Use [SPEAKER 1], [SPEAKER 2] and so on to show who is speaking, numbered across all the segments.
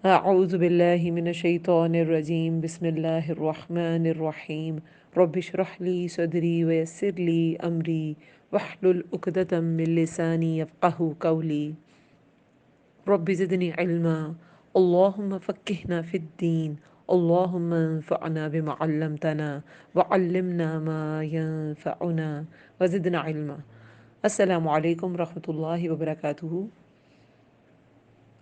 [SPEAKER 1] أعوذ بالله من الشيطان الرجيم بسم الله الرحمن الرحيم رب اشرح لي صدري ويسر لي أمري واحلل عقدة من لساني يفقه قولي رب زدني علما اللهم فقهنا في الدين اللهم انفعنا بما علمتنا وعلمنا ما ينفعنا وزدنا علما. السلام عليكم ورحمة الله وبركاته.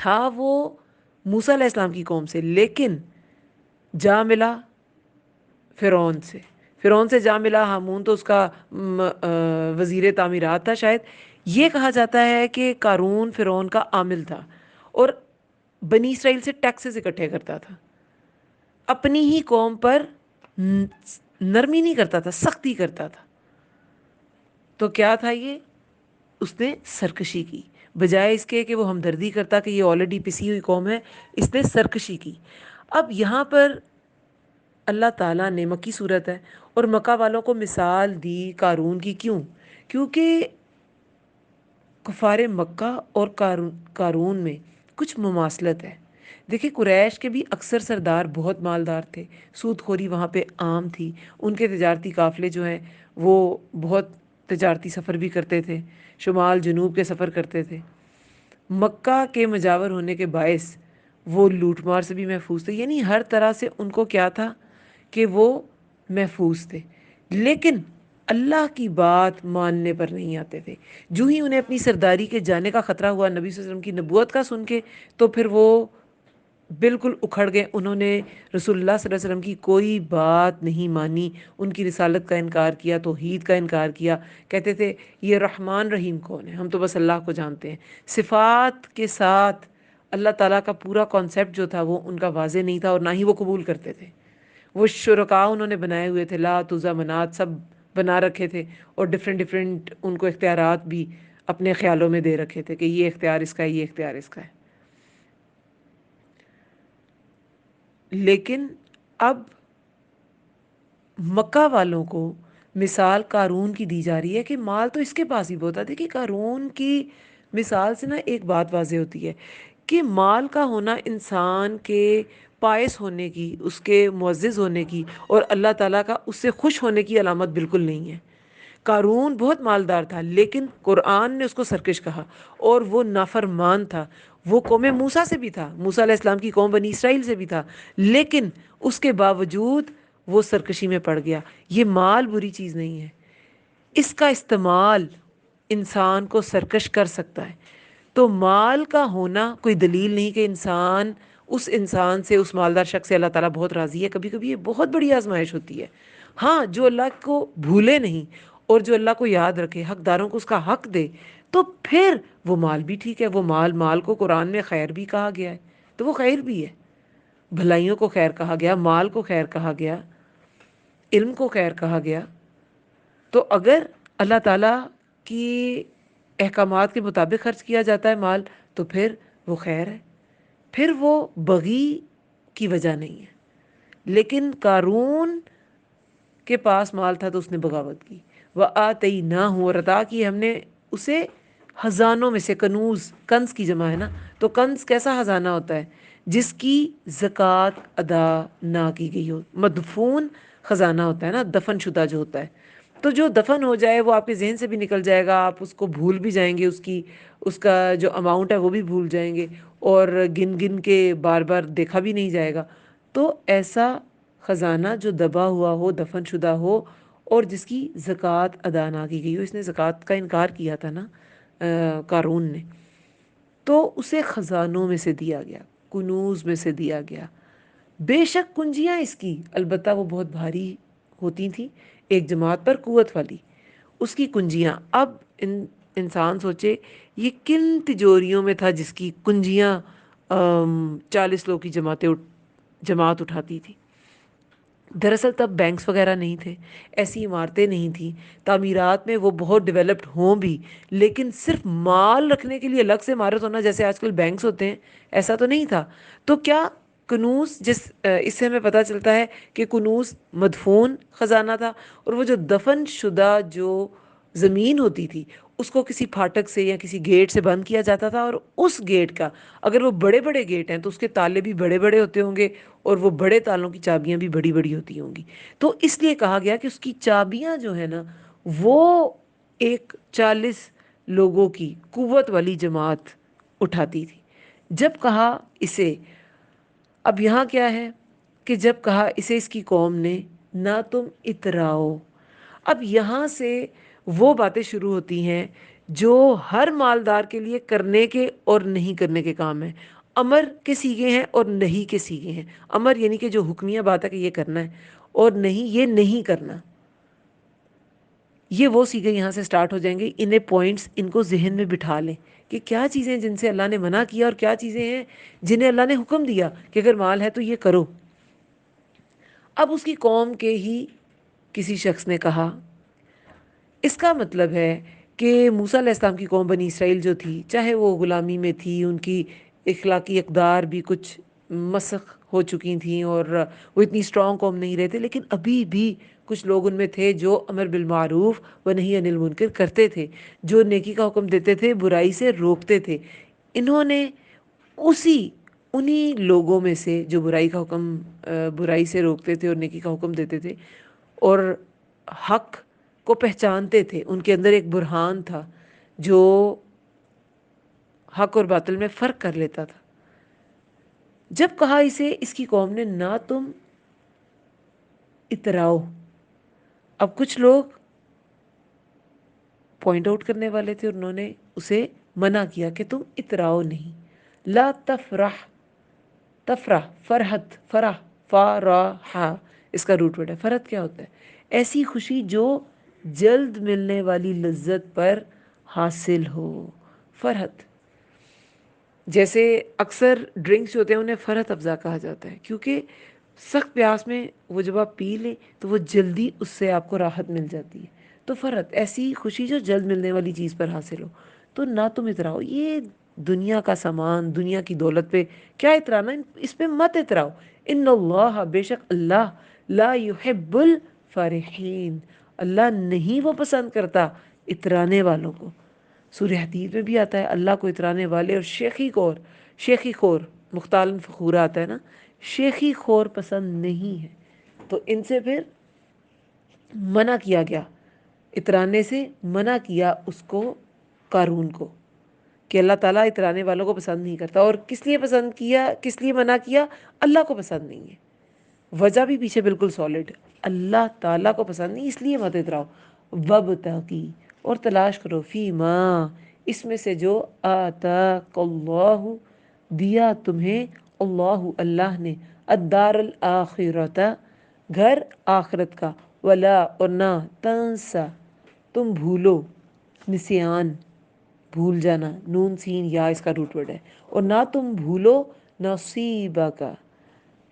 [SPEAKER 1] تھا وہ موسیٰ علیہ السلام کی قوم سے، لیکن جا ملا فرعون سے، فرعون سے جا ملا، ہامون تو اس کا وزیر تعمیرات تھا شاید۔ یہ کہا جاتا ہے کہ قارون فرعون کا عامل تھا اور بنی اسرائیل سے ٹیکسز اکٹھے کرتا تھا، اپنی ہی قوم پر نرمی نہیں کرتا تھا، سختی کرتا تھا۔ تو کیا تھا یہ؟ اس نے سرکشی کی، بجائے اس کے کہ وہ ہمدردی کرتا کہ یہ آلریڈی پسی ہوئی قوم ہے، اس نے سرکشی کی۔ اب یہاں پر اللہ تعالیٰ نے، مکی صورت ہے، اور مکہ والوں کو مثال دی قارون کی۔ کیوں؟ کیونکہ کفار مکہ اور قارون میں کچھ مماثلت ہے۔ دیکھیں قریش کے بھی اکثر سردار بہت مالدار تھے، سود خوری وہاں پہ عام تھی، ان کے تجارتی قافلے جو ہیں وہ بہت تجارتی سفر بھی کرتے تھے، شمال جنوب کے سفر کرتے تھے۔ مکہ کے مجاور ہونے کے باعث وہ لوٹ مار سے بھی محفوظ تھے، یعنی ہر طرح سے ان کو کیا تھا کہ وہ محفوظ تھے، لیکن اللہ کی بات ماننے پر نہیں آتے تھے۔ جو ہی انہیں اپنی سرداری کے جانے کا خطرہ ہوا نبی صلی اللہ علیہ وسلم کی نبوت کا سن کے، تو پھر وہ بالکل اکھڑ گئے، انہوں نے رسول اللہ صلی اللہ علیہ وسلم کی کوئی بات نہیں مانی، ان کی رسالت کا انکار کیا، توحید کا انکار کیا، کہتے تھے یہ رحمان رحیم کون ہے، ہم تو بس اللہ کو جانتے ہیں۔ صفات کے ساتھ اللہ تعالیٰ کا پورا کانسیپٹ جو تھا وہ ان کا واضح نہیں تھا، اور نہ ہی وہ قبول کرتے تھے۔ وہ شرکاء انہوں نے بنائے ہوئے تھے، لات عزیٰ منات سب بنا رکھے تھے، اور ڈفرینٹ ان کو اختیارات بھی اپنے خیالوں میں دے رکھے تھے کہ یہ اختیار اس کا ہے، یہ اختیار اس کا ہے۔ لیکن اب مکہ والوں کو مثال قارون کی دی جا رہی ہے کہ مال تو اس کے پاس ہی بہت ہے۔ دیکھیے قارون کی مثال سے نا ایک بات واضح ہوتی ہے کہ مال کا ہونا انسان کے پائس ہونے کی، اس کے معزز ہونے کی اور اللہ تعالیٰ کا اس سے خوش ہونے کی علامت بالکل نہیں ہے۔ قارون بہت مالدار تھا، لیکن قرآن نے اس کو سرکش کہا، اور وہ نافرمان تھا۔ وہ قوم موسیٰ سے بھی تھا، موسیٰ علیہ السلام کی قوم بنی اسرائیل سے بھی تھا، لیکن اس کے باوجود وہ سرکشی میں پڑ گیا۔ یہ مال بری چیز نہیں ہے، اس کا استعمال انسان کو سرکش کر سکتا ہے۔ تو مال کا ہونا کوئی دلیل نہیں کہ اس انسان سے، اس مالدار شخص سے اللہ تعالیٰ بہت راضی ہے۔ کبھی کبھی یہ بہت بڑی آزمائش ہوتی ہے۔ ہاں، جو اللہ کو بھولے نہیں اور جو اللہ کو یاد رکھے، حقداروں کو اس کا حق دے، تو پھر وہ مال بھی ٹھیک ہے۔ وہ مال کو قرآن میں خیر بھی کہا گیا ہے، تو وہ خیر بھی ہے۔ بھلائیوں کو خیر کہا گیا، مال کو خیر کہا گیا، علم کو خیر کہا گیا۔ تو اگر اللہ تعالیٰ کی احکامات کے مطابق خرچ کیا جاتا ہے مال، تو پھر وہ خیر ہے، پھر وہ بغی کی وجہ نہیں ہے۔ لیکن قارون کے پاس مال تھا تو اس نے بغاوت کی۔ وَآتَيْنَاهُ، اور عطا کی ہم نے اسے خزانوں میں سے، کنز کی جمع ہے نا، تو کنز کیسا خزانہ ہوتا ہے؟ جس کی زکوٰۃ ادا نہ کی گئی ہو۔ مدفون خزانہ ہوتا ہے نا، دفن شدہ جو ہوتا ہے، تو جو دفن ہو جائے وہ آپ کے ذہن سے بھی نکل جائے گا، آپ اس کو بھول بھی جائیں گے، اس کا جو اماؤنٹ ہے وہ بھی بھول جائیں گے، اور گن گن کے بار بار دیکھا بھی نہیں جائے گا۔ تو ایسا خزانہ جو دبا ہوا ہو، دفن شدہ ہو، اور جس کی زکوٰۃ ادا نہ کی گئی ہو، اس نے زکوٰۃ کا انکار کیا تھا نا قارون نے، تو اسے خزانوں میں سے دیا گیا، کنوز میں سے دیا گیا۔ بے شک کنجیاں اس کی، البتہ وہ بہت بھاری ہوتی تھیں، ایک جماعت پر قوت والی، اس کی کنجیاں۔ اب انسان سوچے یہ کن تجوریوں میں تھا جس کی کنجیاں 40 لوگ کی جماعت اٹھاتی تھی۔ دراصل تب بینکس وغیرہ نہیں تھے، ایسی عمارتیں نہیں تھیں، تعمیرات میں وہ بہت ڈیولپڈ ہوں بھی، لیکن صرف مال رکھنے کے لیے الگ سے عمارت ہونا جیسے آج کل بینکس ہوتے ہیں، ایسا تو نہیں تھا۔ تو کیا کنوز، اس سے ہمیں پتہ چلتا ہے کہ کنوز مدفون خزانہ تھا، اور وہ جو دفن شدہ جو زمین ہوتی تھی اس کو کسی پھاٹک سے یا کسی گیٹ سے بند کیا جاتا تھا، اور اس گیٹ کا، اگر وہ بڑے بڑے گیٹ ہیں تو اس کے تالے بھی بڑے بڑے ہوتے ہوں گے، اور وہ بڑے تالوں کی چابیاں بھی بڑی بڑی ہوتی ہوں گی۔ تو اس لیے کہا گیا کہ اس کی چابیاں جو ہے نا، وہ ایک 40 لوگوں کی قوت والی جماعت اٹھاتی تھی۔ جب کہا اسے، اب یہاں کیا ہے کہ جب کہا اسے اس کی قوم نے، نہ تم اتراؤ، اب یہاں سے وہ باتیں شروع ہوتی ہیں جو ہر مالدار کے لیے کرنے کے اور نہیں کرنے کے کام ہیں، امر کے سیغے ہیں اور نہیں کے سیغے ہیں۔ امر یعنی کہ جو حکمیہ بات ہے کہ یہ کرنا ہے، اور نہیں یہ نہیں کرنا۔ یہ وہ سیغے یہاں سے سٹارٹ ہو جائیں گے۔ انہیں پوائنٹس ان کو ذہن میں بٹھا لیں کہ کیا چیزیں جن سے اللہ نے منع کیا اور کیا چیزیں ہیں جنہیں اللہ نے حکم دیا کہ اگر مال ہے تو یہ کرو۔ اب اس کی قوم کے ہی کسی شخص نے کہا، اس کا مطلب ہے کہ موسیٰ علیہ السلام کی قوم بنی اسرائیل جو تھی، چاہے وہ غلامی میں تھی، ان کی اخلاقی اقدار بھی کچھ مسخ ہو چکی تھیں اور وہ اتنی اسٹرانگ قوم نہیں رہتے، لیکن ابھی بھی کچھ لوگ ان میں تھے جو امر بالمعروف و نہی عن المنکر کرتے تھے، جو نیکی کا حکم دیتے تھے، برائی سے روکتے تھے۔ انہوں نے انہی لوگوں میں سے جو برائی سے روکتے تھے اور نیکی کا حکم دیتے تھے اور حق کو پہچانتے تھے، ان کے اندر ایک برہان تھا جو حق اور باطل میں فرق کر لیتا تھا۔ جب کہا اسے اس کی قوم نے، نہ تم اتراؤ۔ اب کچھ لوگ پوائنٹ آؤٹ کرنے والے تھے اور انہوں نے اسے منع کیا کہ تم اتراؤ نہیں۔ لا تفرح، تفرح فرحت، فرح، فرح اس کا روٹ ورڈ ہے۔ فرحت کیا ہوتا ہے؟ ایسی خوشی جو جلد ملنے والی لذت پر حاصل ہو۔ فرحت، جیسے اکثر ڈرنکس جو ہوتے ہیں انہیں فرحت افزا کہا جاتا ہے، کیونکہ سخت پیاس میں وہ جب آپ پی لیں تو وہ جلدی اس سے آپ کو راحت مل جاتی ہے۔ تو فرحت ایسی خوشی جو جلد ملنے والی چیز پر حاصل ہو۔ تو نہ تم اتراؤ، یہ دنیا کا سامان، دنیا کی دولت پہ کیا اترانا، اس پہ مت اتراؤ۔ ان اللہ، بے شک اللہ، لا یحب الفرحین، اللہ نہیں وہ پسند کرتا اترانے والوں کو۔ سورہ حدید میں بھی آتا ہے اللہ کو اترانے والے اور شیخی خور مختال فخور آتا ہے نا، شیخی خور پسند نہیں ہے۔ تو ان سے پھر منع کیا گیا، اترانے سے منع کیا اس کو، قارون کو، کہ اللہ تعالیٰ اترانے والوں کو پسند نہیں کرتا۔ اور کس لیے پسند کیا، کس لیے منع کیا؟ اللہ کو پسند نہیں ہے۔ وجہ بھی پیچھے بالکل سالڈ، اللہ تعالیٰ کو پسند نہیں، اس لیے مت اتراؤ۔ وابتغی، اور تلاش کرو، فی ما، اس میں سے جو آتاک اللہ، دیا تمہیں، اللہ نے، الدار الاخرۃ، گھر آخرت کا، ولا، اور نہ، تنسا، تم بھولو، نسیان بھول جانا، نون سین یا اس کا روٹ ورڈ ہے، اور نہ تم بھولو نصیبہ کا،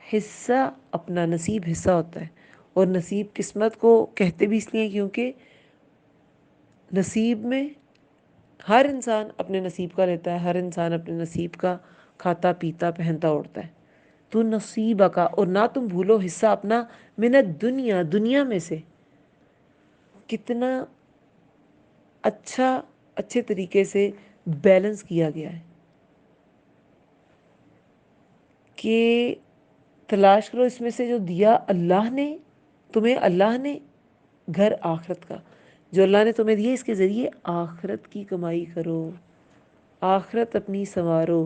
[SPEAKER 1] حصہ اپنا۔ نصیب حصہ ہوتا ہے، اور نصیب قسمت کو کہتے بھی اس لیے کیونکہ نصیب میں ہر انسان اپنے نصیب کا لیتا ہے، ہر انسان اپنے نصیب کا کھاتا پیتا پہنتا اوڑھتا ہے۔ تو نصیبہ کا، اور نہ تم بھولو حصہ اپنا، من الدنیا، دنیا میں سے۔ کتنا اچھے طریقے سے بیلنس کیا گیا ہے کہ تلاش کرو اس میں سے جو دیا اللہ نے تمہیں، اللہ نے، گھر آخرت کا، جو اللہ نے تمہیں دیا اس کے ذریعے آخرت کی کمائی کرو، آخرت اپنی سنوارو۔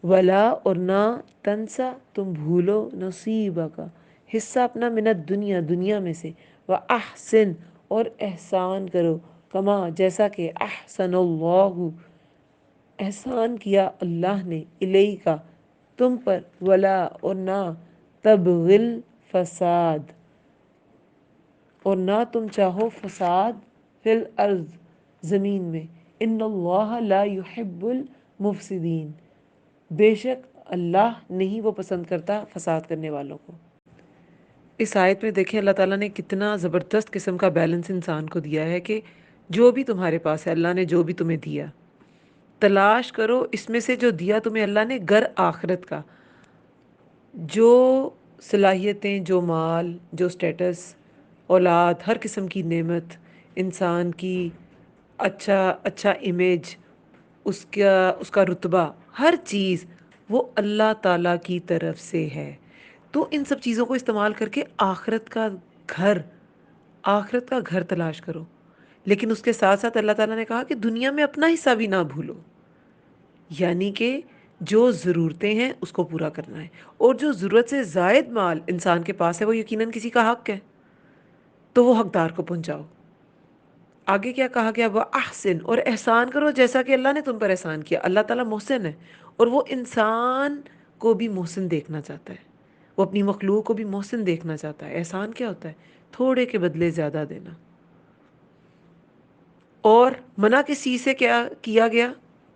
[SPEAKER 1] ولا، اور نہ، تنسا، تم بھولو، نصیبہ کا، حصہ اپنا، من الدنیا، دنیا میں سے، وَأَحْسِن، اور احسان کرو، کما، جیسا کہ، احسن اللہ، احسان کیا اللہ نے، الیک، تم پر، ولا، اور نہ، تبغل فساد، اور نہ تم چاہو فساد، فی الارض، زمین میں، ان اللہ لا یحب المفسدین، بے شک اللہ نہیں وہ پسند کرتا فساد کرنے والوں کو۔ اس آیت میں دیکھیں اللہ تعالیٰ نے کتنا زبردست قسم کا بیلنس انسان کو دیا ہے کہ جو بھی تمہارے پاس ہے، اللہ نے جو بھی تمہیں دیا، تلاش کرو اس میں سے جو دیا تمہیں اللہ نے، گھر آخرت کا، جو صلاحیتیں، جو مال، جو سٹیٹس، اولاد، ہر قسم کی نعمت، انسان کی اچھا امیج، اس کا رتبہ، ہر چیز وہ اللہ تعالیٰ کی طرف سے ہے۔ تو ان سب چیزوں کو استعمال کر کے گھر آخرت کا گھر تلاش کرو، لیکن اس کے ساتھ ساتھ اللہ تعالیٰ نے کہا کہ دنیا میں اپنا حصہ بھی نہ بھولو، یعنی کہ جو ضرورتیں ہیں اس کو پورا کرنا ہے، اور جو ضرورت سے زائد مال انسان کے پاس ہے وہ یقیناً کسی کا حق ہے، تو وہ حقدار کو پہنچاؤ۔ آگے کیا کہا گیا؟ وہ احسن، اور احسان کرو جیسا کہ اللہ نے تم پر احسان کیا. اللہ تعالیٰ محسن ہے، اور وہ انسان کو بھی محسن دیکھنا چاہتا ہے، وہ اپنی مخلوق کو بھی محسن دیکھنا چاہتا ہے. احسان کیا ہوتا ہے؟ تھوڑے کے بدلے زیادہ دینا. اور منع کس چیز سے کیا گیا؟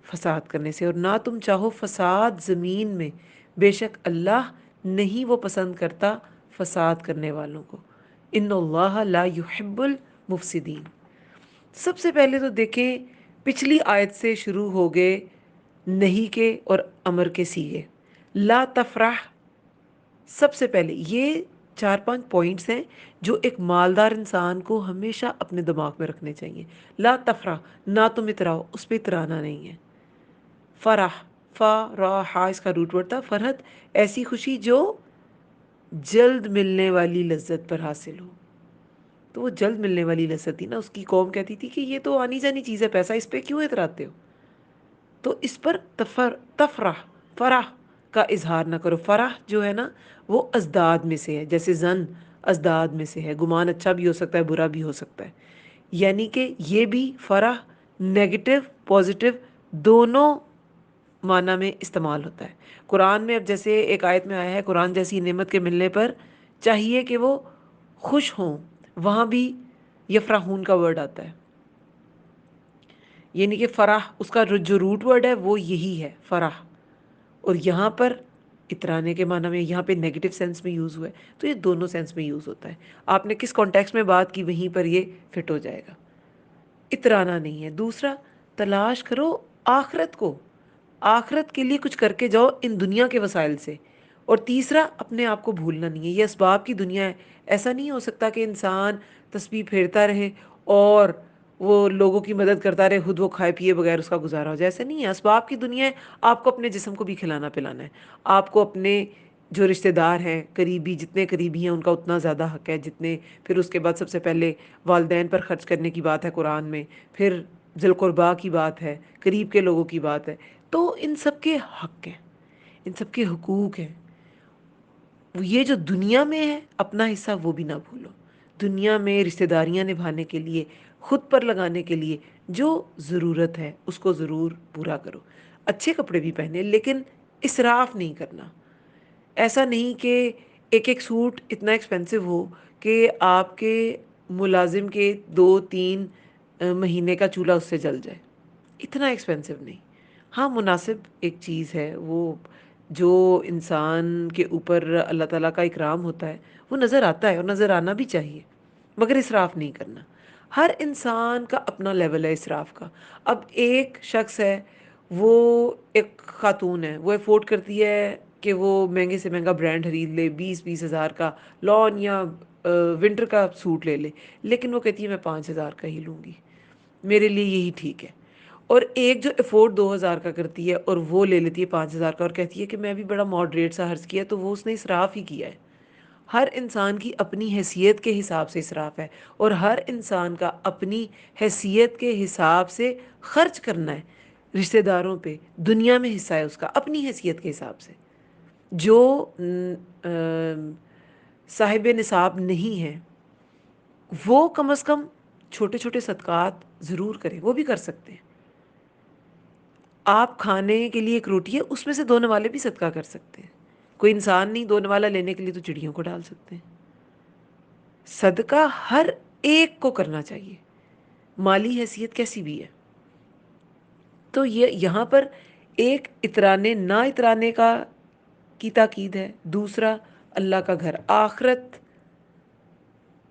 [SPEAKER 1] فساد کرنے سے. اور نہ تم چاہو فساد زمین میں، بے شک اللہ نہیں وہ پسند کرتا فساد کرنے والوں کو. ان اللہ لا يحب المفسدین. سب سے پہلے تو دیکھیں پچھلی آیت سے شروع ہو گئے نہیں کے اور امر کے سیغے. لا تفرح، سب سے پہلے یہ 4-5 پوائنٹس ہیں جو ایک مالدار انسان کو ہمیشہ اپنے دماغ میں رکھنے چاہیے. لا تفرح، نہ تم اتراؤ، اس پہ اترانا نہیں ہے. فرح، فا را ہا اس کا روٹ ورڈ تھا. فرحت ایسی خوشی جو جلد ملنے والی لذت پر حاصل ہو. تو وہ جلد ملنے والی لذت تھی نا. اس کی قوم کہتی تھی کہ یہ تو آنی جانی چیز ہے، پیسہ اس پہ کیوں اتراتے ہو؟ تو اس پر تفرح، فرح کا اظہار نہ کرو. فرح جو ہے نا وہ ازداد میں سے ہے، جیسے زن ازداد میں سے ہے. گمان اچھا بھی ہو سکتا ہے، برا بھی ہو سکتا ہے. یعنی کہ یہ بھی فرح نیگیٹو پازیٹیو دونوں معنی میں استعمال ہوتا ہے قرآن میں. اب جیسے ایک آیت میں آیا ہے قرآن جیسی نعمت کے ملنے پر چاہیے کہ وہ خوش ہوں، وہاں بھی یفرحون کا ورڈ آتا ہے. یعنی کہ فرح اس کا جو روٹ ورڈ ہے وہ یہی ہے، فرح. اور یہاں پر اترانے کے معنی میں یہاں پہ نیگیٹو سینس میں یوز ہوا ہے. تو یہ دونوں سینس میں یوز ہوتا ہے. آپ نے کس کانٹیکس میں بات کی وہیں پر یہ فٹ ہو جائے گا. اترانا نہیں ہے. دوسرا، تلاش کرو آخرت کو، آخرت کے لیے کچھ کر کے جاؤ ان دنیا کے وسائل سے. اور تیسرا، اپنے آپ کو بھولنا نہیں ہے. یہ اسباب کی دنیا ہے. ایسا نہیں ہو سکتا کہ انسان تسبیح پھیرتا رہے اور وہ لوگوں کی مدد کرتا رہے، خود وہ کھائے پیے بغیر اس کا گزارا ہو جائے. ایسا نہیں ہے. اسباب کی دنیا ہے. آپ کو اپنے جسم کو بھی کھلانا پلانا ہے. آپ کو اپنے جو رشتہ دار ہیں قریبی، جتنے قریبی ہیں ان کا اتنا زیادہ حق ہے جتنے. پھر اس کے بعد سب سے پہلے والدین پر خرچ کرنے کی بات ہے قرآن میں. پھر ذی القربیٰ کی بات ہے، قریب کے لوگوں کی بات ہے. تو ان سب کے حق ہیں، ان سب کے حقوق ہیں. یہ جو دنیا میں ہے اپنا حصہ وہ بھی نہ بھولو. دنیا میں رشتہ داریاں نبھانے کے لیے، خود پر لگانے کے لیے جو ضرورت ہے اس کو ضرور پورا کرو. اچھے کپڑے بھی پہنے لیکن اسراف نہیں کرنا. ایسا نہیں کہ ایک ایک سوٹ اتنا ایکسپینسو ہو کہ آپ کے ملازم کے 2-3 مہینے کا چولہا اس سے جل جائے. اتنا ایکسپینسو نہیں. ہاں مناسب ایک چیز ہے وہ، جو انسان کے اوپر اللہ تعالیٰ کا اکرام ہوتا ہے وہ نظر آتا ہے اور نظر آنا بھی چاہیے، مگر اسراف نہیں کرنا. ہر انسان کا اپنا لیول ہے اسراف کا. اب ایک شخص ہے، وہ ایک خاتون ہے، وہ افورڈ کرتی ہے کہ وہ مہنگے سے مہنگا برانڈ خرید لے، 20-20 ہزار کا لان یا ونٹر کا سوٹ لے لے، لیکن وہ کہتی ہے میں 5 ہزار کا ہی لوں گی، میرے لیے یہی ٹھیک ہے. اور ایک جو افورڈ 2 ہزار کا کرتی ہے اور وہ لے لیتی ہے 5 ہزار کا اور کہتی ہے کہ میں بھی بڑا ماڈریٹ سا خرچ کیا، تو وہ اس نے اسراف ہی کیا ہے. ہر انسان کی اپنی حیثیت کے حساب سے اسراف ہے، اور ہر انسان کا اپنی حیثیت کے حساب سے خرچ کرنا ہے. رشتہ داروں پہ دنیا میں حصہ ہے اس کا اپنی حیثیت کے حساب سے. جو صاحب نصاب نہیں ہے وہ کم از کم چھوٹے چھوٹے صدقات ضرور کریں، وہ بھی کر سکتے ہیں. آپ کھانے کے لیے ایک روٹی ہے، اس میں سے 2 نوالے بھی صدقہ کر سکتے ہیں. کوئی انسان نہیں 2 نوالا لینے کے لیے تو چڑیوں کو ڈال سکتے ہیں. صدقہ ہر ایک کو کرنا چاہیے، مالی حیثیت کیسی بھی ہے. تو یہ یہاں پر ایک اترانے نہ اترانے کا کی تاکید ہے. دوسرا، اللہ کا گھر آخرت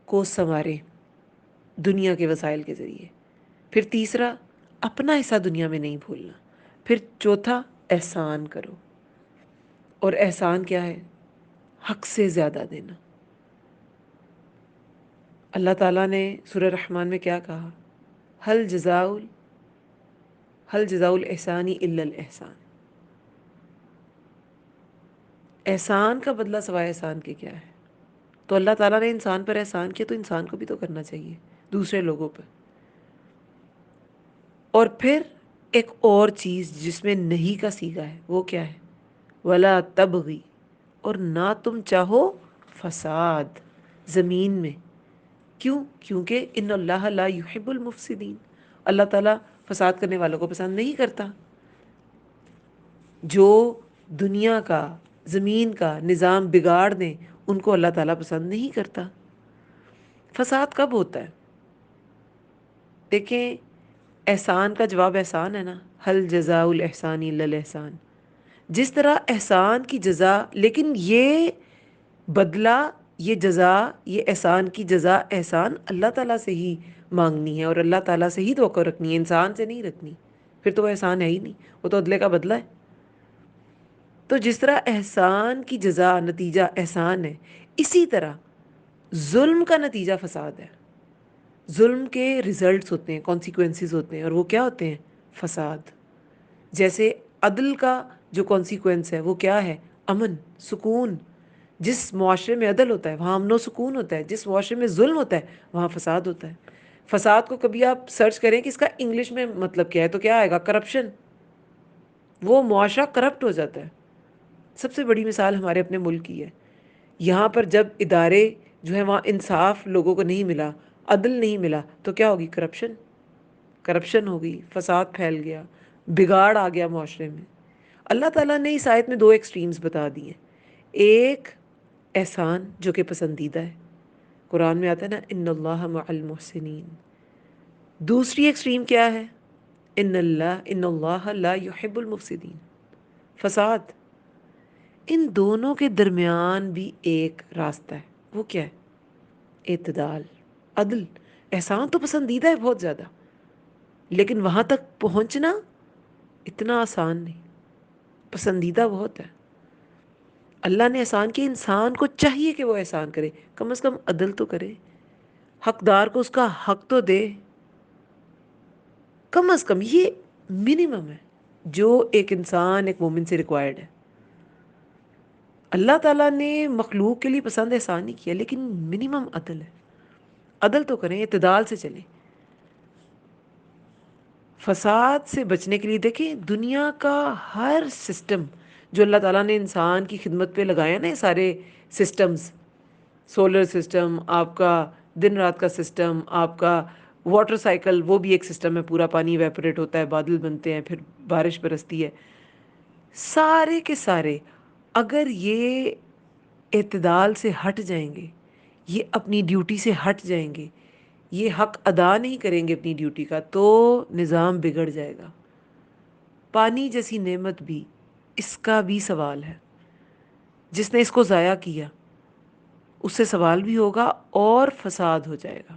[SPEAKER 1] کو سنوارے دنیا کے وسائل کے ذریعے. پھر تیسرا، اپنا حصہ دنیا میں نہیں بھولنا. پھر چوتھا، احسان کرو. اور احسان کیا ہے؟ حق سے زیادہ دینا. اللہ تعالیٰ نے سورہ رحمان میں کیا کہا؟ حل جزاء الاحسان الا الاحسان. احسان کا بدلہ سوائے احسان کے کیا ہے؟ تو اللہ تعالیٰ نے انسان پر احسان کیا تو انسان کو بھی تو کرنا چاہیے دوسرے لوگوں پر. اور پھر ایک اور چیز جس میں نہیں کا صیغہ ہے وہ کیا ہے؟ ولا تبغی، اور نہ تم چاہو فساد زمین میں. کیوں؟ کیونکہ ان اللہ لا یحب المفسدین، اللہ تعالیٰ فساد کرنے والوں کو پسند نہیں کرتا. جو دنیا کا، زمین کا نظام بگاڑ دیں ان کو اللہ تعالیٰ پسند نہیں کرتا. فساد کب ہوتا ہے؟ دیکھیں، احسان کا جواب احسان ہے نا، حل جزاء الاحسان الا الاحسان. جس طرح احسان کی جزا، لیکن یہ بدلہ، یہ جزا، یہ احسان کی جزا احسان اللہ تعالیٰ سے ہی مانگنی ہے اور اللہ تعالیٰ سے ہی توقع رکھنی ہے، انسان سے نہیں رکھنی. پھر تو وہ احسان ہے ہی نہیں، وہ تو عدلے کا بدلہ ہے. تو جس طرح احسان کی جزا، نتیجہ احسان ہے، اسی طرح ظلم کا نتیجہ فساد ہے. ظلم کے ریزلٹس ہوتے ہیں، کانسیکوینسز ہوتے ہیں، اور وہ کیا ہوتے ہیں؟ فساد. جیسے عدل کا جو کانسیکوینس ہے وہ کیا ہے؟ امن، سکون. جس معاشرے میں عدل ہوتا ہے وہاں امن و سکون ہوتا ہے، جس معاشرے میں ظلم ہوتا ہے وہاں فساد ہوتا ہے. فساد کو کبھی آپ سرچ کریں کہ اس کا انگلش میں مطلب کیا ہے تو کیا آئے گا؟ کرپشن. وہ معاشرہ کرپٹ ہو جاتا ہے. سب سے بڑی مثال ہمارے اپنے ملک کی ہے. یہاں پر جب ادارے جو ہے وہاں انصاف لوگوں کو نہیں ملا، عدل نہیں ملا، تو کیا ہوگی؟ کرپشن. کرپشن ہو گئی، فساد پھیل گیا، بگاڑ آ گیا معاشرے میں. اللہ تعالیٰ نے اس آیت میں دو ایکسٹریمز بتا دی ہیں. ایک احسان جو کہ پسندیدہ ہے، قرآن میں آتا ہے نا ان اللہ مع المحسنین. دوسری ایکسٹریم کیا ہے؟ ان اللہ لا يحب المفسدین، فساد. ان دونوں کے درمیان بھی ایک راستہ ہے، وہ کیا ہے؟ اعتدال، عدل. احسان تو پسندیدہ ہے بہت زیادہ، لیکن وہاں تک پہنچنا اتنا آسان نہیں. پسندیدہ بہت ہے. اللہ نے احسان کیا، انسان کو چاہیے کہ وہ احسان کرے، کم از کم عدل تو کرے، حقدار کو اس کا حق تو دے. کم از کم یہ منیمم ہے جو ایک انسان، ایک مومن سے ریکوائرڈ ہے. اللہ تعالیٰ نے مخلوق کے لیے پسند احسان نہیں کیا، لیکن منیمم عدل ہے. عدل تو کریں، اعتدال سے چلیں. فساد سے بچنے کے لیے دیکھیں دنیا کا ہر سسٹم جو اللہ تعالیٰ نے انسان کی خدمت پہ لگایا نا، یہ سارے سسٹمز، سولر سسٹم، آپ کا دن رات کا سسٹم، آپ کا واٹر سائیکل، وہ بھی ایک سسٹم ہے، پورا پانی ایویپوریٹ ہوتا ہے، بادل بنتے ہیں، پھر بارش برستی ہے. سارے کے سارے اگر یہ اعتدال سے ہٹ جائیں گے، یہ اپنی ڈیوٹی سے ہٹ جائیں گے، یہ حق ادا نہیں کریں گے اپنی ڈیوٹی کا، تو نظام بگڑ جائے گا. پانی جیسی نعمت بھی، اس کا بھی سوال ہے. جس نے اس کو ضائع کیا اس سے سوال بھی ہوگا اور فساد ہو جائے گا.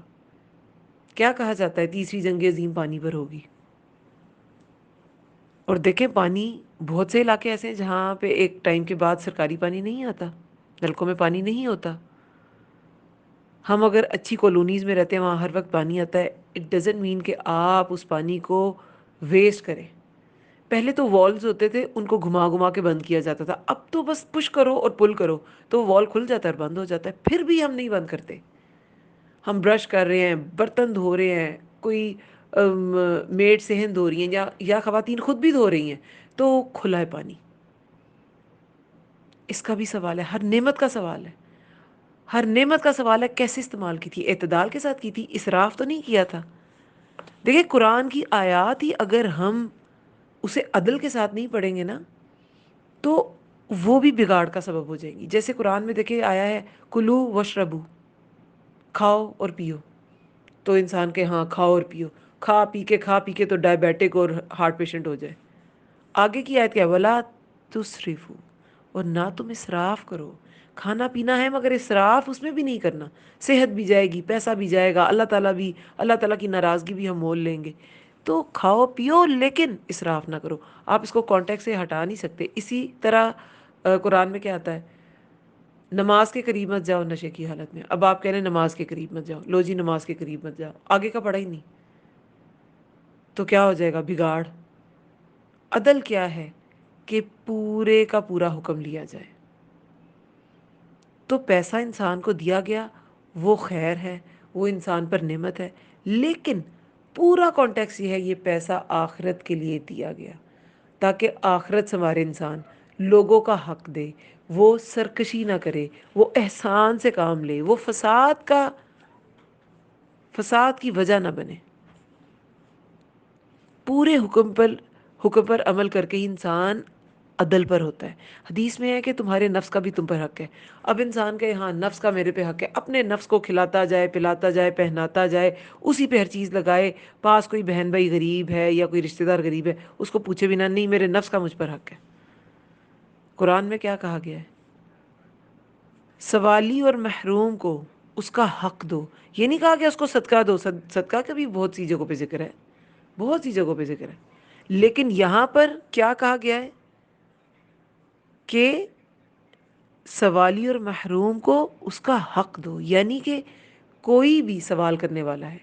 [SPEAKER 1] کیا کہا جاتا ہے؟ تیسری جنگ عظیم پانی پر ہوگی. اور دیکھیں پانی، بہت سے علاقے ایسے ہیں جہاں پہ ایک ٹائم کے بعد سرکاری پانی نہیں آتا، نلکوں میں پانی نہیں ہوتا. ہم اگر اچھی کالونیز میں رہتے ہیں وہاں ہر وقت پانی آتا ہے. اٹ ڈزنٹ مین کہ آپ اس پانی کو ویسٹ کریں. پہلے تو والز ہوتے تھے، ان کو گھما گھما کے بند کیا جاتا تھا. اب تو بس پش کرو اور پل کرو تو وال کھل جاتا ہے اور بند ہو جاتا ہے. پھر بھی ہم نہیں بند کرتے. ہم برش کر رہے ہیں، برتن دھو رہے ہیں، کوئی میڈ صحن دھو رہی ہیں یا خواتین خود بھی دھو رہی ہیں، تو کھلا ہے پانی. اس کا بھی سوال ہے، ہر نعمت کا سوال ہے. ہر نعمت کا سوال ہے کیسے استعمال کی تھی؟ اعتدال کے ساتھ کی تھی، اسراف تو نہیں کیا تھا. دیکھیں قرآن کی آیات ہی اگر ہم اسے عدل کے ساتھ نہیں پڑھیں گے نا تو وہ بھی بگاڑ کا سبب ہو جائیں گی. جیسے قرآن میں دیکھیں آیا ہے کلو وشربو، کھاؤ اور پیو. تو انسان کے ہاں کھاؤ اور پیو، کھا پی کے تو ڈائبیٹک اور ہارٹ پیشنٹ ہو جائے. آگے کی آیت کیا ہے؟ ولا تسرفو، اور نہ تم اسراف کرو. کھانا پینا ہے مگر اسراف اس میں بھی نہیں کرنا. صحت بھی جائے گی، پیسہ بھی جائے گا، اللہ تعالیٰ کی ناراضگی بھی ہم مول لیں گے. تو کھاؤ پیو لیکن اسراف نہ کرو. آپ اس کو کانٹیکٹ سے ہٹا نہیں سکتے. اسی طرح قرآن میں کیا آتا ہے؟ نماز کے قریب مت جاؤ نشے کی حالت میں. اب آپ کہہ رہے ہیں نماز کے قریب مت جاؤ، لو جی نماز کے قریب مت جاؤ، آگے کا پڑھا ہی نہیں. تو کیا ہو جائے گا؟ بگاڑ. عدل کیا ہے؟ کہ پورے کا پورا حکم لیا جائے. تو پیسہ انسان کو دیا گیا، وہ خیر ہے، وہ انسان پر نعمت ہے، لیکن پورا کانٹیکس یہ ہے یہ پیسہ آخرت کے لیے دیا گیا تاکہ آخرت سنوارے انسان، لوگوں کا حق دے، وہ سرکشی نہ کرے، وہ احسان سے کام لے، وہ فساد کا فساد کی وجہ نہ بنے. پورے حکم پر عمل کر کے انسان عدل پر ہوتا ہے. حدیث میں ہے کہ تمہارے نفس کا بھی تم پر حق ہے. اب انسان کہ ہاں نفس کا میرے پہ حق ہے، اپنے نفس کو کھلاتا جائے، پلاتا جائے، پہناتا جائے، اسی پہ ہر چیز لگائے. پاس کوئی بہن بھائی غریب ہے یا کوئی رشتہ دار غریب ہے، اس کو پوچھے بھی نہ، نہیں میرے نفس کا مجھ پر حق ہے. قرآن میں کیا کہا گیا ہے؟ سوالی اور محروم کو اس کا حق دو. یہ نہیں کہا کہ اس کو صدقہ دو، صدقہ کا بھی بہت سی جگہوں پہ ذکر ہے، بہت سی جگہوں پہ ذکر ہے. لیکن یہاں پر کیا کہا گیا ہے کہ سوالی اور محروم کو اس کا حق دو. یعنی کہ کوئی بھی سوال کرنے والا ہے،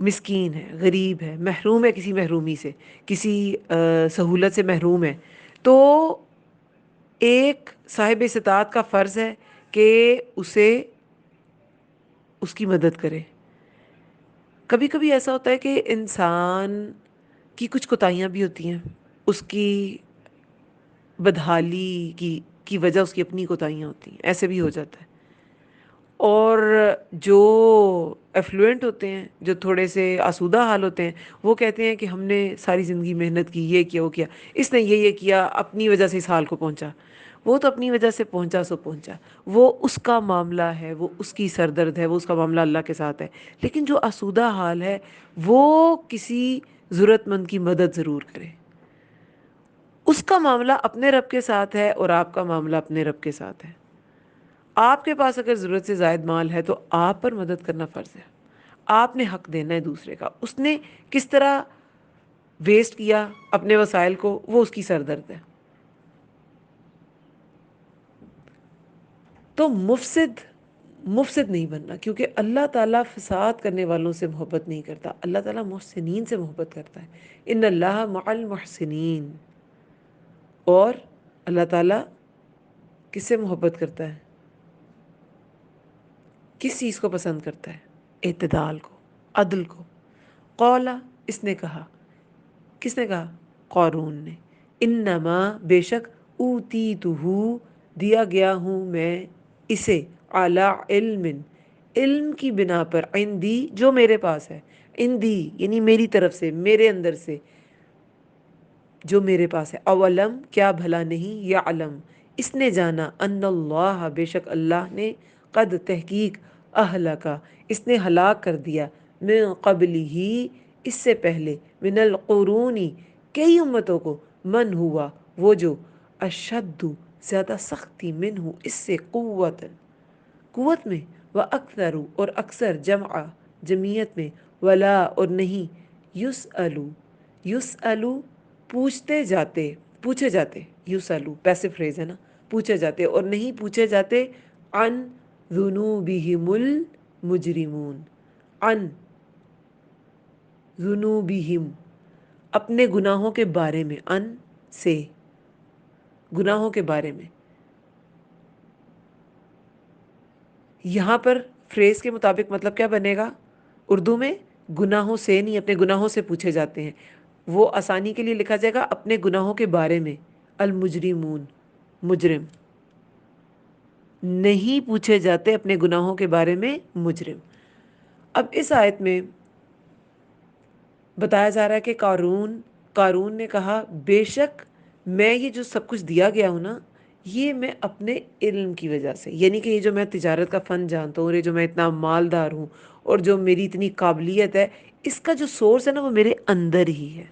[SPEAKER 1] مسکین ہے، غریب ہے، محروم ہے کسی محرومی سے، کسی سہولت سے محروم ہے، تو ایک صاحب استطاعت کا فرض ہے کہ اسے اس کی مدد کرے. کبھی کبھی ایسا ہوتا ہے کہ انسان کی کچھ کوتاہیاں بھی ہوتی ہیں، اس کی بدحالی کی وجہ اس کی اپنی کوتاہیاں ہوتی ہیں، ایسے بھی ہو جاتا ہے. اور جو ایفلوئنٹ ہوتے ہیں، جو تھوڑے سے آسودہ حال ہوتے ہیں، وہ کہتے ہیں کہ ہم نے ساری زندگی محنت کی، یہ کیا وہ کیا، اس نے یہ کیا، اپنی وجہ سے اس حال کو پہنچا. وہ تو اپنی وجہ سے پہنچا سو پہنچا، وہ اس کا معاملہ ہے، وہ اس کی سردرد ہے، وہ اس کا معاملہ اللہ کے ساتھ ہے. لیکن جو آسودہ حال ہے وہ کسی ضرورت مند کی مدد ضرور کرے. اس کا معاملہ اپنے رب کے ساتھ ہے اور آپ کا معاملہ اپنے رب کے ساتھ ہے. آپ کے پاس اگر ضرورت سے زائد مال ہے تو آپ پر مدد کرنا فرض ہے. آپ نے حق دینا ہے دوسرے کا. اس نے کس طرح ویسٹ کیا اپنے وسائل کو، وہ اس کی سردرد ہے. تو مفسد نہیں بننا، کیونکہ اللہ تعالیٰ فساد کرنے والوں سے محبت نہیں کرتا، اللہ تعالیٰ محسنین سے محبت کرتا ہے. ان اللہ مع المحسنین. اور اللہ تعالیٰ کس سے محبت کرتا ہے؟ کس چیز کو پسند کرتا ہے؟ اعتدال کو، عدل کو. قولا، اس نے کہا. کس نے کہا؟ قارون نے. انما، بے شک، اوتیتہ، دیا گیا ہوں میں اسے، علی علم، علم کی بنا پر، عندی، جو میرے پاس ہے. عندی یعنی میری طرف سے، میرے اندر سے، جو میرے پاس ہے. اولم، کیا بھلا نہیں، یعلم، اس نے جانا، ان اللہ، بے شک اللہ نے، قد، تحقیق، اہلکا، اس نے ہلاک کر دیا، من قبل ہی، اس سے پہلے، من القرونی، کئی امتوں کو، من ہوا، وہ جو، اشد، زیادہ سختی، من ہو، اس سے، قوت میں، و اکثر، اور اکثر، جمع، جمعیت میں، ولا، اور نہیں، یسألو، یسألو، پوچھے جاتے، یسألو پیسو فریز ہے نا، پوچھے جاتے، اور نہیں پوچھے جاتے، عن ذنوبہم المجرمون، عن ذنوبہم، اپنے گناہوں کے بارے میں، ان سے، گناہوں کے بارے میں. یہاں پر فریز کے مطابق مطلب کیا بنے گا اردو میں؟ گناہوں سے نہیں، اپنے گناہوں سے پوچھے جاتے ہیں. وہ آسانی کے لیے لکھا جائے گا اپنے گناہوں کے بارے میں، المجرمون، مجرم. نہیں پوچھے جاتے اپنے گناہوں کے بارے میں مجرم. اب اس آیت میں بتایا جا رہا ہے کہ قارون نے کہا، بے شک میں یہ جو سب کچھ دیا گیا ہوں نا، یہ میں اپنے علم کی وجہ سے، یعنی کہ یہ جو میں تجارت کا فن جانتا ہوں، اور یہ جو میں اتنا مالدار ہوں، اور جو میری اتنی قابلیت ہے، اس کا جو سورس ہے نا وہ میرے اندر ہی ہے.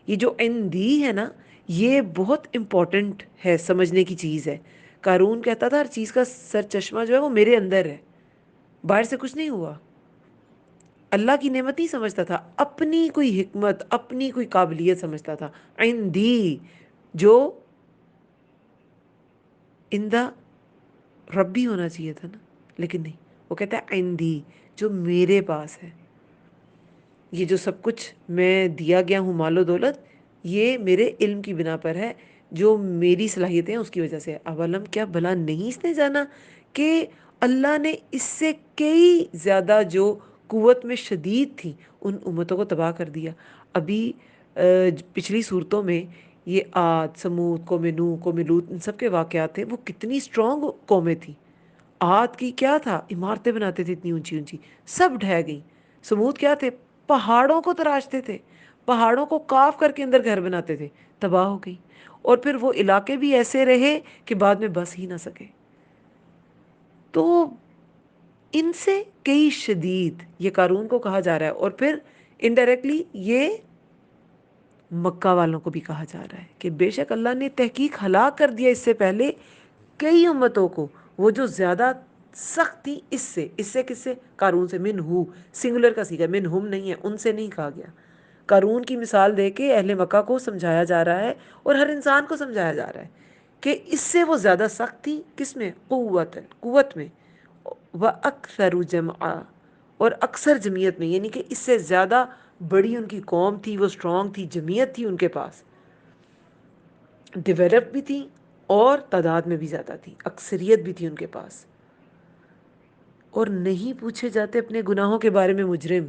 [SPEAKER 1] یہ جو عندی ہے نا، یہ بہت امپورٹنٹ ہے، سمجھنے کی چیز ہے. قارون کہتا تھا ہر چیز کا سر چشمہ جو ہے وہ میرے اندر ہے، باہر سے کچھ نہیں ہوا. اللہ کی نعمت نہیں سمجھتا تھا، اپنی کوئی حکمت، اپنی کوئی قابلیت سمجھتا تھا. عندی، جو اندہ رب بھی ہونا چاہیے تھا نا، لیکن نہیں، وہ کہتا ہے عندی، جو میرے پاس ہے. یہ جو سب کچھ میں دیا گیا ہوں، مال و دولت، یہ میرے علم کی بنا پر ہے، جو میری صلاحیتیں ہیں اس کی وجہ سے. اولم، کیا بھلا نہیں اس نے جانا کہ اللہ نے اس سے کئی زیادہ جو قوت میں شدید تھی ان امتوں کو تباہ کر دیا. ابھی پچھلی صورتوں میں یہ عاد، سمود، قوم نوح، قوم لوط، ان سب کے واقعات تھے. وہ کتنی اسٹرانگ قومیں تھیں، عاد کی کیا تھا، عمارتیں بناتے تھے اتنی اونچی اونچی، سب ڈھہ گئیں۔ سمود کیا تھے، پہاڑوں کو تراشتے تھے، پہاڑوں کو کاف کر کے اندر گھر بناتے تھے، تباہ ہو گئی۔ اور پھر وہ علاقے بھی ایسے رہے کہ بعد میں بس ہی نہ سکے۔ تو ان سے کئی شدید یہ قارون کو کہا جا رہا ہے، اور پھر انڈائریکٹلی یہ مکہ والوں کو بھی کہا جا رہا ہے کہ بے شک اللہ نے تحقیق ہلاک کر دیا اس سے پہلے کئی امتوں کو، وہ جو زیادہ سخت تھی اس سے کس سے، قارون سے۔ من ہو سنگولر کا سیغہ، من ہم نہیں ہے، ان سے نہیں کہا گیا۔ قارون کی مثال دے کے اہل مکہ کو سمجھایا جا رہا ہے، اور ہر انسان کو سمجھایا جا رہا ہے کہ اس سے وہ زیادہ سخت تھی، کس میں، قوت میں، وَأَكْثَرُ جَمْعًا، اور اکثر جمعیت میں، یعنی کہ اس سے زیادہ بڑی ان کی قوم تھی، وہ اسٹرانگ تھی، جمعیت تھی ان کے پاس، ڈیولپ بھی تھی، اور تعداد میں بھی زیادہ تھی، اکثریت بھی تھی ان کے پاس۔ اور نہیں پوچھے جاتے اپنے گناہوں کے بارے میں مجرم۔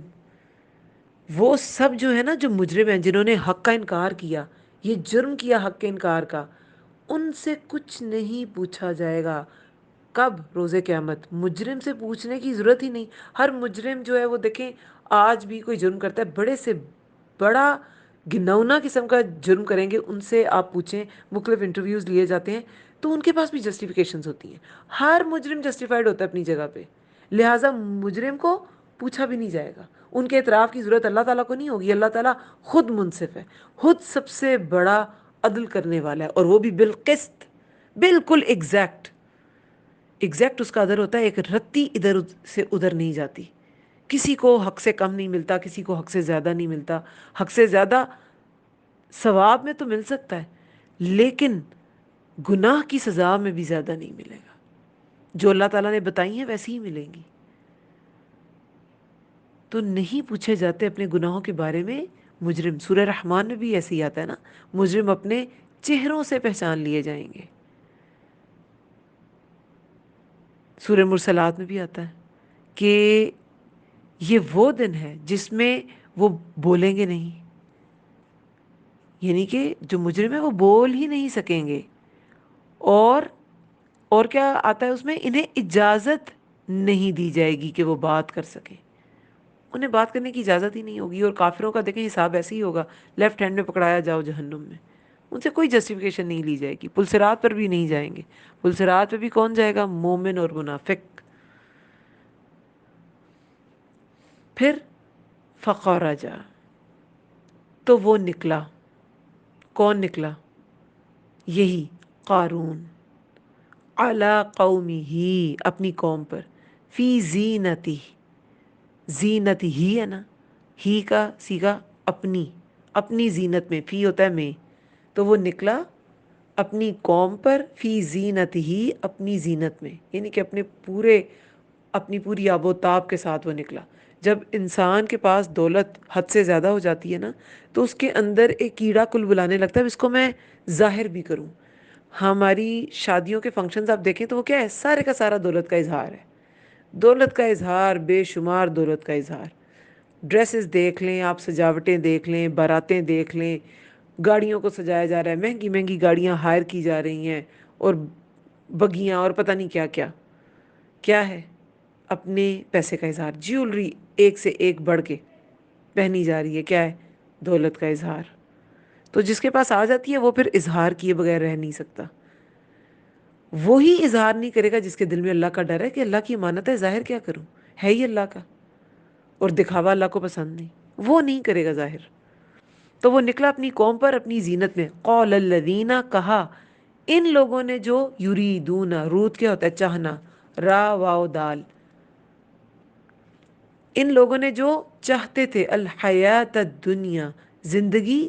[SPEAKER 1] وہ سب جو ہے نا، جو مجرم ہیں، جنہوں نے حق کا انکار کیا، یہ جرم کیا حق کے انکار کا، ان سے کچھ نہیں پوچھا جائے گا۔ کب؟ روز قیامت۔ مجرم سے پوچھنے کی ضرورت ہی نہیں۔ ہر مجرم جو ہے وہ دیکھیں، آج بھی کوئی جرم کرتا ہے، بڑے سے بڑا گھناؤنا قسم کا جرم کریں گے، ان سے آپ پوچھیں، مختلف انٹرویوز لیے جاتے ہیں تو ان کے پاس بھی جسٹیفیکیشنز ہوتی ہیں۔ ہر مجرم جسٹیفائڈ ہوتا ہے اپنی جگہ پہ، لہٰذا مجرم کو پوچھا بھی نہیں جائے گا۔ ان کے اعتراف کی ضرورت اللہ تعالیٰ کو نہیں ہوگی۔ اللہ تعالیٰ خود منصف ہے، خود سب سے بڑا عدل کرنے والا ہے، اور وہ بھی بالقسط، بالکل ایگزیکٹ۔ ایگزیکٹ اس کا ادھر ہوتا ہے، ایک رتی ادھر سے ادھر نہیں جاتی۔ کسی کو حق سے کم نہیں ملتا، کسی کو حق سے زیادہ نہیں ملتا۔ حق سے زیادہ ثواب میں تو مل سکتا ہے، لیکن گناہ کی سزا میں بھی زیادہ نہیں ملے گا۔ جو اللہ تعالیٰ نے بتائی ہیں ویسی ہی ملیں گی۔ تو نہیں پوچھے جاتے اپنے گناہوں کے بارے میں مجرم۔ سورہ رحمان میں بھی ایسے ہی آتا ہے نا، مجرم اپنے چہروں سے پہچان لیے جائیں گے۔ سورہ مرسلات میں بھی آتا ہے کہ یہ وہ دن ہے جس میں وہ بولیں گے نہیں، یعنی کہ جو مجرم ہے وہ بول ہی نہیں سکیں گے۔ اور کیا آتا ہے اس میں، انہیں اجازت نہیں دی جائے گی کہ وہ بات کر سکیں، انہیں بات کرنے کی اجازت ہی نہیں ہوگی۔ اور کافروں کا دیکھیں حساب ایسے ہی ہوگا، لیفٹ ہینڈ میں پکڑایا جاؤ جہنم میں، ان سے کوئی جسٹیفیکیشن نہیں لی جائے گی۔ پلسرات پر بھی نہیں جائیں گے۔ پلسرات پہ بھی کون جائے گا؟ مومن اور منافق۔ پھر فخرج، تو وہ نکلا۔ کون نکلا؟ یہی قارون، علی قومہ، اپنی قوم پر، فی زینتی، زینت ہی ہے نا، ہی کا سیگا اپنی، اپنی زینت میں، فی ہوتا ہے میں، تو وہ نکلا اپنی قوم پر، فی زینت ہی، اپنی زینت میں، یعنی کہ اپنی پوری آب و تاب کے ساتھ وہ نکلا۔ جب انسان کے پاس دولت حد سے زیادہ ہو جاتی ہے نا، تو اس کے اندر ایک کیڑا کل بلانے لگتا ہے، اس کو میں ظاہر بھی کروں۔ ہماری شادیوں کے فنکشنز آپ دیکھیں تو وہ کیا ہے، سارے کا سارا دولت کا اظہار ہے، دولت کا اظہار، بے شمار دولت کا اظہار۔ ڈریسز دیکھ لیں آپ، سجاوٹیں دیکھ لیں، باراتیں دیکھ لیں، گاڑیوں کو سجایا جا رہا ہے، مہنگی مہنگی گاڑیاں ہائر کی جا رہی ہیں، اور بگیاں اور پتہ نہیں کیا کیا کیا ہے، اپنے پیسے کا اظہار۔ جیولری ایک سے ایک بڑھ کے پہنی جا رہی ہے، کیا ہے؟ دولت کا اظہار۔ تو جس کے پاس آ جاتی ہے وہ پھر اظہار کیے بغیر رہ نہیں سکتا۔ وہی اظہار نہیں کرے گا جس کے دل میں اللہ کا ڈر ہے کہ اللہ کی امانت ہے، ظاہر کیا کروں، ہے ہی اللہ کا، اور دکھاوا اللہ کو پسند نہیں، وہ نہیں کرے گا ظاہر۔ تو وہ نکلا اپنی قوم پر اپنی زینت میں۔ قال الذین، کہا ان لوگوں نے جو، یریدون، رود کیا ہوتا ہے؟ چاہنا، را واو دال، ان لوگوں نے جو چاہتے تھے، الحیات الدنیا، زندگی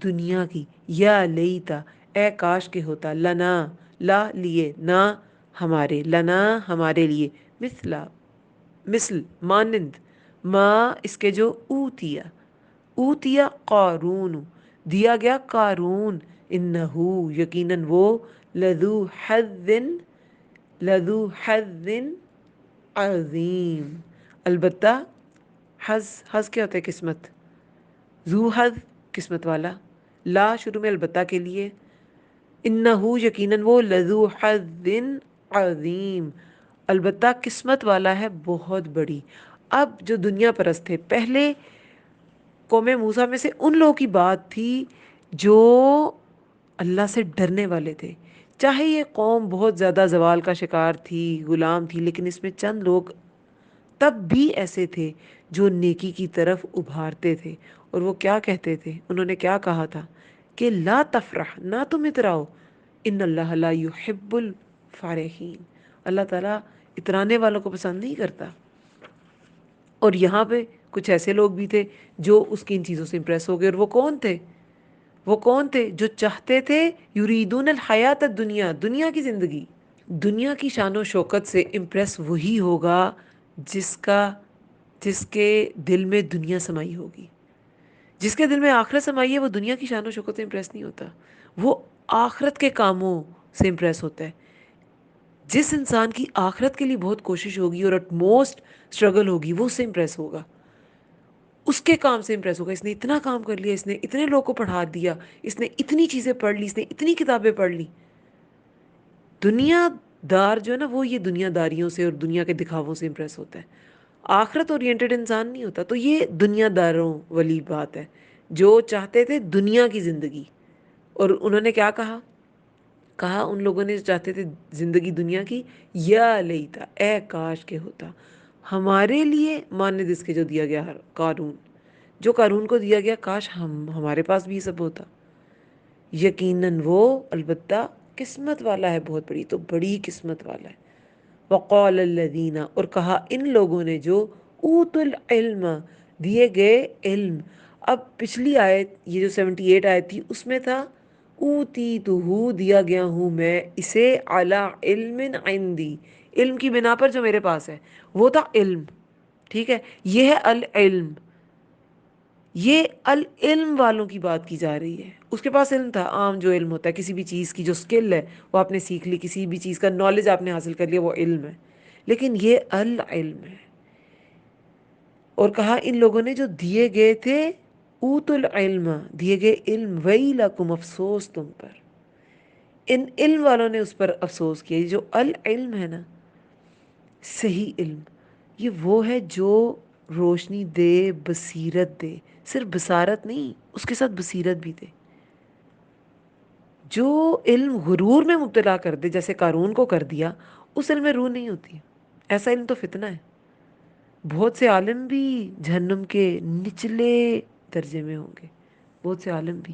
[SPEAKER 1] دنیا کی، یا لیتا، اے کاش کے ہوتا، لنا، لا لیے، نہ ہمارے، لنا ہمارے لیے، مثل مانند، ما اس کے جو، اوتیا قارون، دیا گیا قارون، انہو یقیناً وہ، لذو حظ عظیم، البتہ حظ کیا ہوتا ہے؟ قسمت، ذو حظ قسمت والا، لا شروع میں البتہ کے لیے، انہو یقیناً وہ، لذو حظ عظیم، البتہ قسمت والا ہے بہت بڑی. اب جو دنیا پرست تھے پہلے قوم موسیٰ میں سے ان لوگوں کی بات تھی جو اللہ سے ڈرنے والے تھے. چاہے یہ قوم بہت زیادہ زوال کا شکار تھی، غلام تھی، لیکن اس میں چند لوگ تب بھی ایسے تھے جو نیکی کی طرف ابھارتے تھے. اور وہ کیا کہتے تھے؟ انہوں نے کیا کہا تھا کہ لا تفرح، نہ تم اتراؤ، ان اللہ لا یحب الفارحین، اللہ تعالیٰ اترانے والوں کو پسند نہیں کرتا. اور یہاں پہ کچھ ایسے لوگ بھی تھے جو اس کی ان چیزوں سے امپریس ہو گئے. اور وہ کون تھے؟ وہ کون تھے جو چاہتے تھے یریدون الحیات الدنیا، دنیا کی زندگی. دنیا کی شان و شوکت سے امپریس وہی ہوگا جس کے دل میں دنیا سمائی ہوگی. جس کے دل میں آخرت سمائی ہے وہ دنیا کی شان و شوکت سے امپریس نہیں ہوتا، وہ آخرت کے کاموں سے امپریس ہوتا ہے. جس انسان کی آخرت کے لیے بہت کوشش ہوگی اور ایٹ موسٹ اسٹرگل ہوگی، وہ اس سے امپریس ہوگا، اس کے کام سے امپریس ہوگا. اس نے اتنا کام کر لیا، اس نے اتنے لوگوں کو پڑھا دیا، اس نے اتنی چیزیں پڑھ لی، اس نے اتنی کتابیں پڑھ لی. دنیا دار جو ہے نا، وہ یہ دنیا داریوں سے اور دنیا کے دکھاووں سے امپریس ہوتا ہے. آخرت اورینٹڈ انسان نہیں ہوتا. تو یہ دنیا داروں والی بات ہے جو چاہتے تھے دنیا کی زندگی. اور انہوں نے کیا کہا ان لوگوں نے جو چاہتے تھے زندگی دنیا کی، یا لیتا، اے کاش کے ہوتا ہمارے لیے مانند اس کے جو دیا گیا قارون، جو قارون کو دیا گیا، کاش ہمارے پاس بھی یہ سب ہوتا. یقیناً وہ البتہ قسمت والا ہے بہت بڑی، تو بڑی قسمت والا ہے. وقال الذین، اور کہا ان لوگوں نے جو اوتوا العلم، دیے گئے علم. اب پچھلی آیت، یہ جو 78 آیت تھی، اس میں تھا اوتیتہ، دیا گیا ہوں میں اسے، علی علم عندی، علم کی بنا پر جو میرے پاس ہے. وہ تھا علم، ٹھیک ہے. یہ ہے العلم، یہ العلم والوں کی بات کی جا رہی ہے. اس کے پاس علم تھا، عام جو علم ہوتا ہے کسی بھی چیز کی، جو سکل ہے وہ آپ نے سیکھ لی، کسی بھی چیز کا نالج آپ نے حاصل کر لیا، وہ علم ہے. لیکن یہ العلم ہے. اور کہا ان لوگوں نے جو دیے گئے تھے، اوت العلم، دیے گئے علم، ویلکم، افسوس تم پر. ان علم والوں نے اس پر افسوس کیا. یہ جو العلم ہے نا، صحیح علم، یہ وہ ہے جو روشنی دے، بصیرت دے. صرف بصارت نہیں، اس کے ساتھ بصیرت بھی دے. جو علم غرور میں مبتلا کر دے، جیسے قارون کو کر دیا، اس علم میں روح نہیں ہوتی. ایسا علم تو فتنہ ہے. بہت سے عالم بھی جہنم کے نچلے درجے میں ہوں گے. بہت سے عالم بھی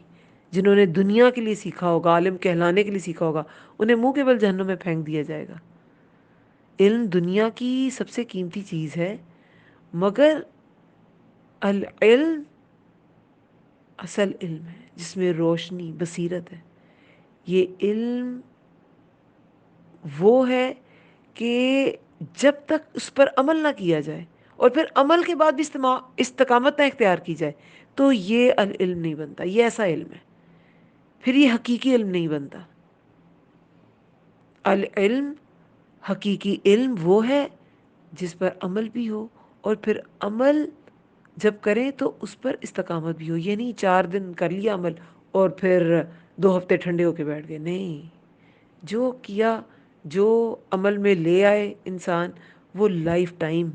[SPEAKER 1] جنہوں نے دنیا کے لیے سیکھا ہوگا، عالم کہلانے کے لیے سیکھا ہوگا، انہیں منہ کے بل جہنم میں پھینک دیا جائے گا. علم دنیا کی سب سے قیمتی چیز ہے، مگر العلم اصل علم ہے جس میں روشنی، بصیرت ہے. یہ علم وہ ہے کہ جب تک اس پر عمل نہ کیا جائے اور پھر عمل کے بعد بھی استقامت نہ اختیار کی جائے، تو یہ العلم نہیں بنتا. یہ ایسا علم ہے، پھر یہ حقیقی علم نہیں بنتا. العلم، حقیقی علم وہ ہے جس پر عمل بھی ہو، اور پھر عمل جب کریں تو اس پر استقامت بھی ہو. یہ نہیں 4 دن کر لیا عمل اور پھر 2 ہفتے ٹھنڈے ہو کے بیٹھ گئے. نہیں، جو کیا، جو عمل میں لے آئے انسان، وہ لائف ٹائم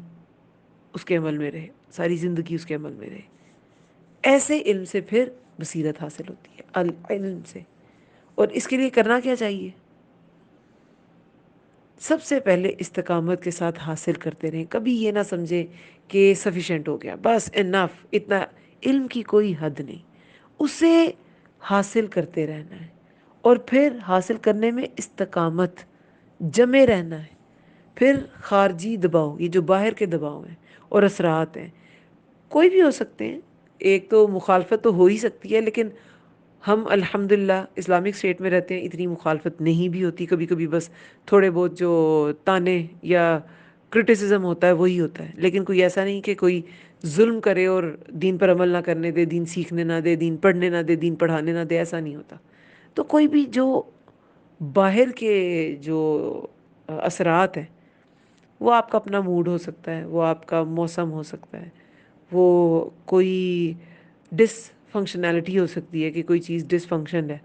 [SPEAKER 1] اس کے عمل میں رہے، ساری زندگی اس کے عمل میں رہے. ایسے علم سے پھر بصیرت حاصل ہوتی ہے، العلم سے. اور اس کے لیے کرنا کیا چاہیے؟ سب سے پہلے استقامت کے ساتھ حاصل کرتے رہیں. کبھی یہ نہ سمجھے کہ سفیشینٹ ہو گیا، بس انف، اتنا. علم کی کوئی حد نہیں، اسے حاصل کرتے رہنا ہے. اور پھر حاصل کرنے میں استقامت، جمے رہنا ہے. پھر خارجی دباؤ، یہ جو باہر کے دباؤ ہیں اور اثرات ہیں، کوئی بھی ہو سکتے ہیں. ایک تو مخالفت تو ہو ہی سکتی ہے، لیکن ہم الحمدللہ اسلامک اسٹیٹ میں رہتے ہیں، اتنی مخالفت نہیں بھی ہوتی. کبھی کبھی بس تھوڑے بہت جو تانے یا کرٹیسزم ہوتا ہے وہی ہوتا ہے. لیکن کوئی ایسا نہیں کہ کوئی ظلم کرے اور دین پر عمل نہ کرنے دے، دین سیکھنے نہ دے، دین پڑھنے نہ دے، دین پڑھانے نہ دے. ایسا نہیں ہوتا. تو کوئی بھی جو باہر کے جو اثرات ہیں، وہ آپ کا اپنا موڈ ہو سکتا ہے، وہ آپ کا موسم ہو سکتا ہے، وہ کوئی ڈس فنکشنالٹی ہو سکتی ہے کہ کوئی چیز ڈس فنکشن ہے،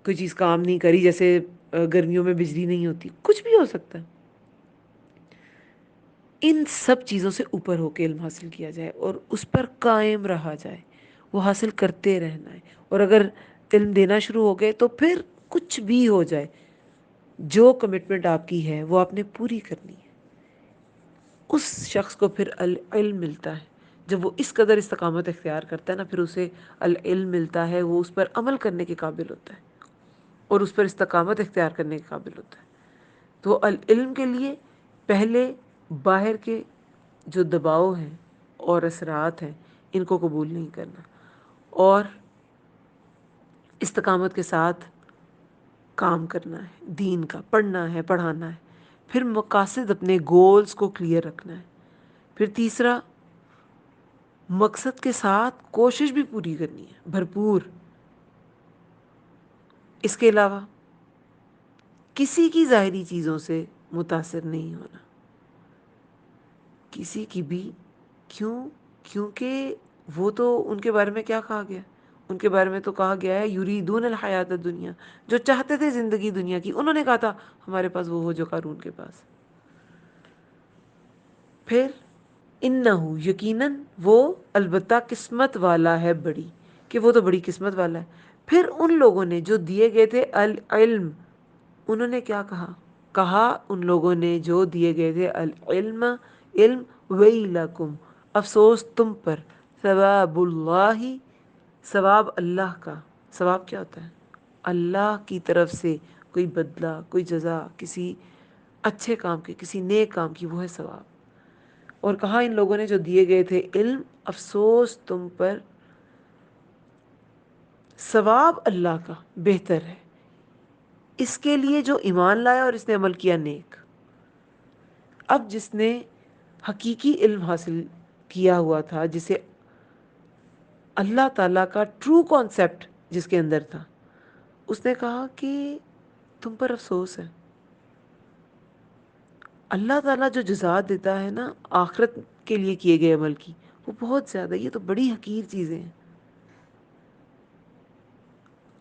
[SPEAKER 1] کوئی چیز کام نہیں کری، جیسے گرمیوں میں بجلی نہیں ہوتی، کچھ بھی ہو سکتا ہے. ان سب چیزوں سے اوپر ہو کے علم حاصل کیا جائے اور اس پر قائم رہا جائے، وہ حاصل کرتے رہنا ہے. اور اگر علم دینا شروع ہو گئے تو پھر کچھ بھی ہو جائے، جو کمٹمنٹ آپ کی ہے وہ آپ نے پوری کرنی ہے. اس شخص کو پھر العلم ملتا ہے. جب وہ اس قدر استقامت اختیار کرتا ہے نا، پھر اسے العلم ملتا ہے. وہ اس پر عمل کرنے کے قابل ہوتا ہے اور اس پر استقامت اختیار کرنے کے قابل ہوتا ہے. تو العلم کے لیے پہلے باہر کے جو دباؤ ہیں اور اثرات ہیں ان کو قبول نہیں کرنا، اور استقامت کے ساتھ کام کرنا ہے، دین کا پڑھنا ہے، پڑھانا ہے. پھر مقاصد اپنے گولز کو کلیئر رکھنا ہے. پھر تیسرا، مقصد کے ساتھ کوشش بھی پوری کرنی ہے، بھرپور. اس کے علاوہ کسی کی ظاہری چیزوں سے متاثر نہیں ہونا، کسی کی بھی. کیونکہ وہ تو ان کے بارے میں کیا کہا گیا؟ ان کے بارے میں تو کہا گیا ہے یریدون الحیات الدنیا، جو چاہتے تھے زندگی دنیا کی. انہوں نے کہا تھا ہمارے پاس وہ ہو جو قارون کے پاس. پھر انہو، یقیناً وہ البتہ قسمت والا ہے بڑی، کہ وہ تو بڑی قسمت والا ہے. پھر ان لوگوں نے جو دیے گئے تھے العلم، انہوں نے کیا کہا ان لوگوں نے جو دیے گئے تھے العلم، علم، ویلکم، افسوس تم پر، ثواب اللہ، ثواب اللہ کا. ثواب کیا ہوتا ہے؟ اللہ کی طرف سے کوئی بدلہ، کوئی جزا کسی اچھے کام کی، کسی نیک کام کی، وہ ہے ثواب. اور کہا ان لوگوں نے جو دیے گئے تھے علم، افسوس تم پر، ثواب اللہ کا بہتر ہے اس کے لیے جو ایمان لایا اور اس نے عمل کیا نیک. اب جس نے حقیقی علم حاصل کیا ہوا تھا، جسے اللہ تعالیٰ کا ٹرو کانسیپٹ جس کے اندر تھا، اس نے کہا کہ تم پر افسوس ہے. اللہ تعالیٰ جو جزا دیتا ہے نا آخرت کے لیے کیے گئے عمل کی، وہ بہت زیادہ، یہ تو بڑی حقیر چیزیں ہیں.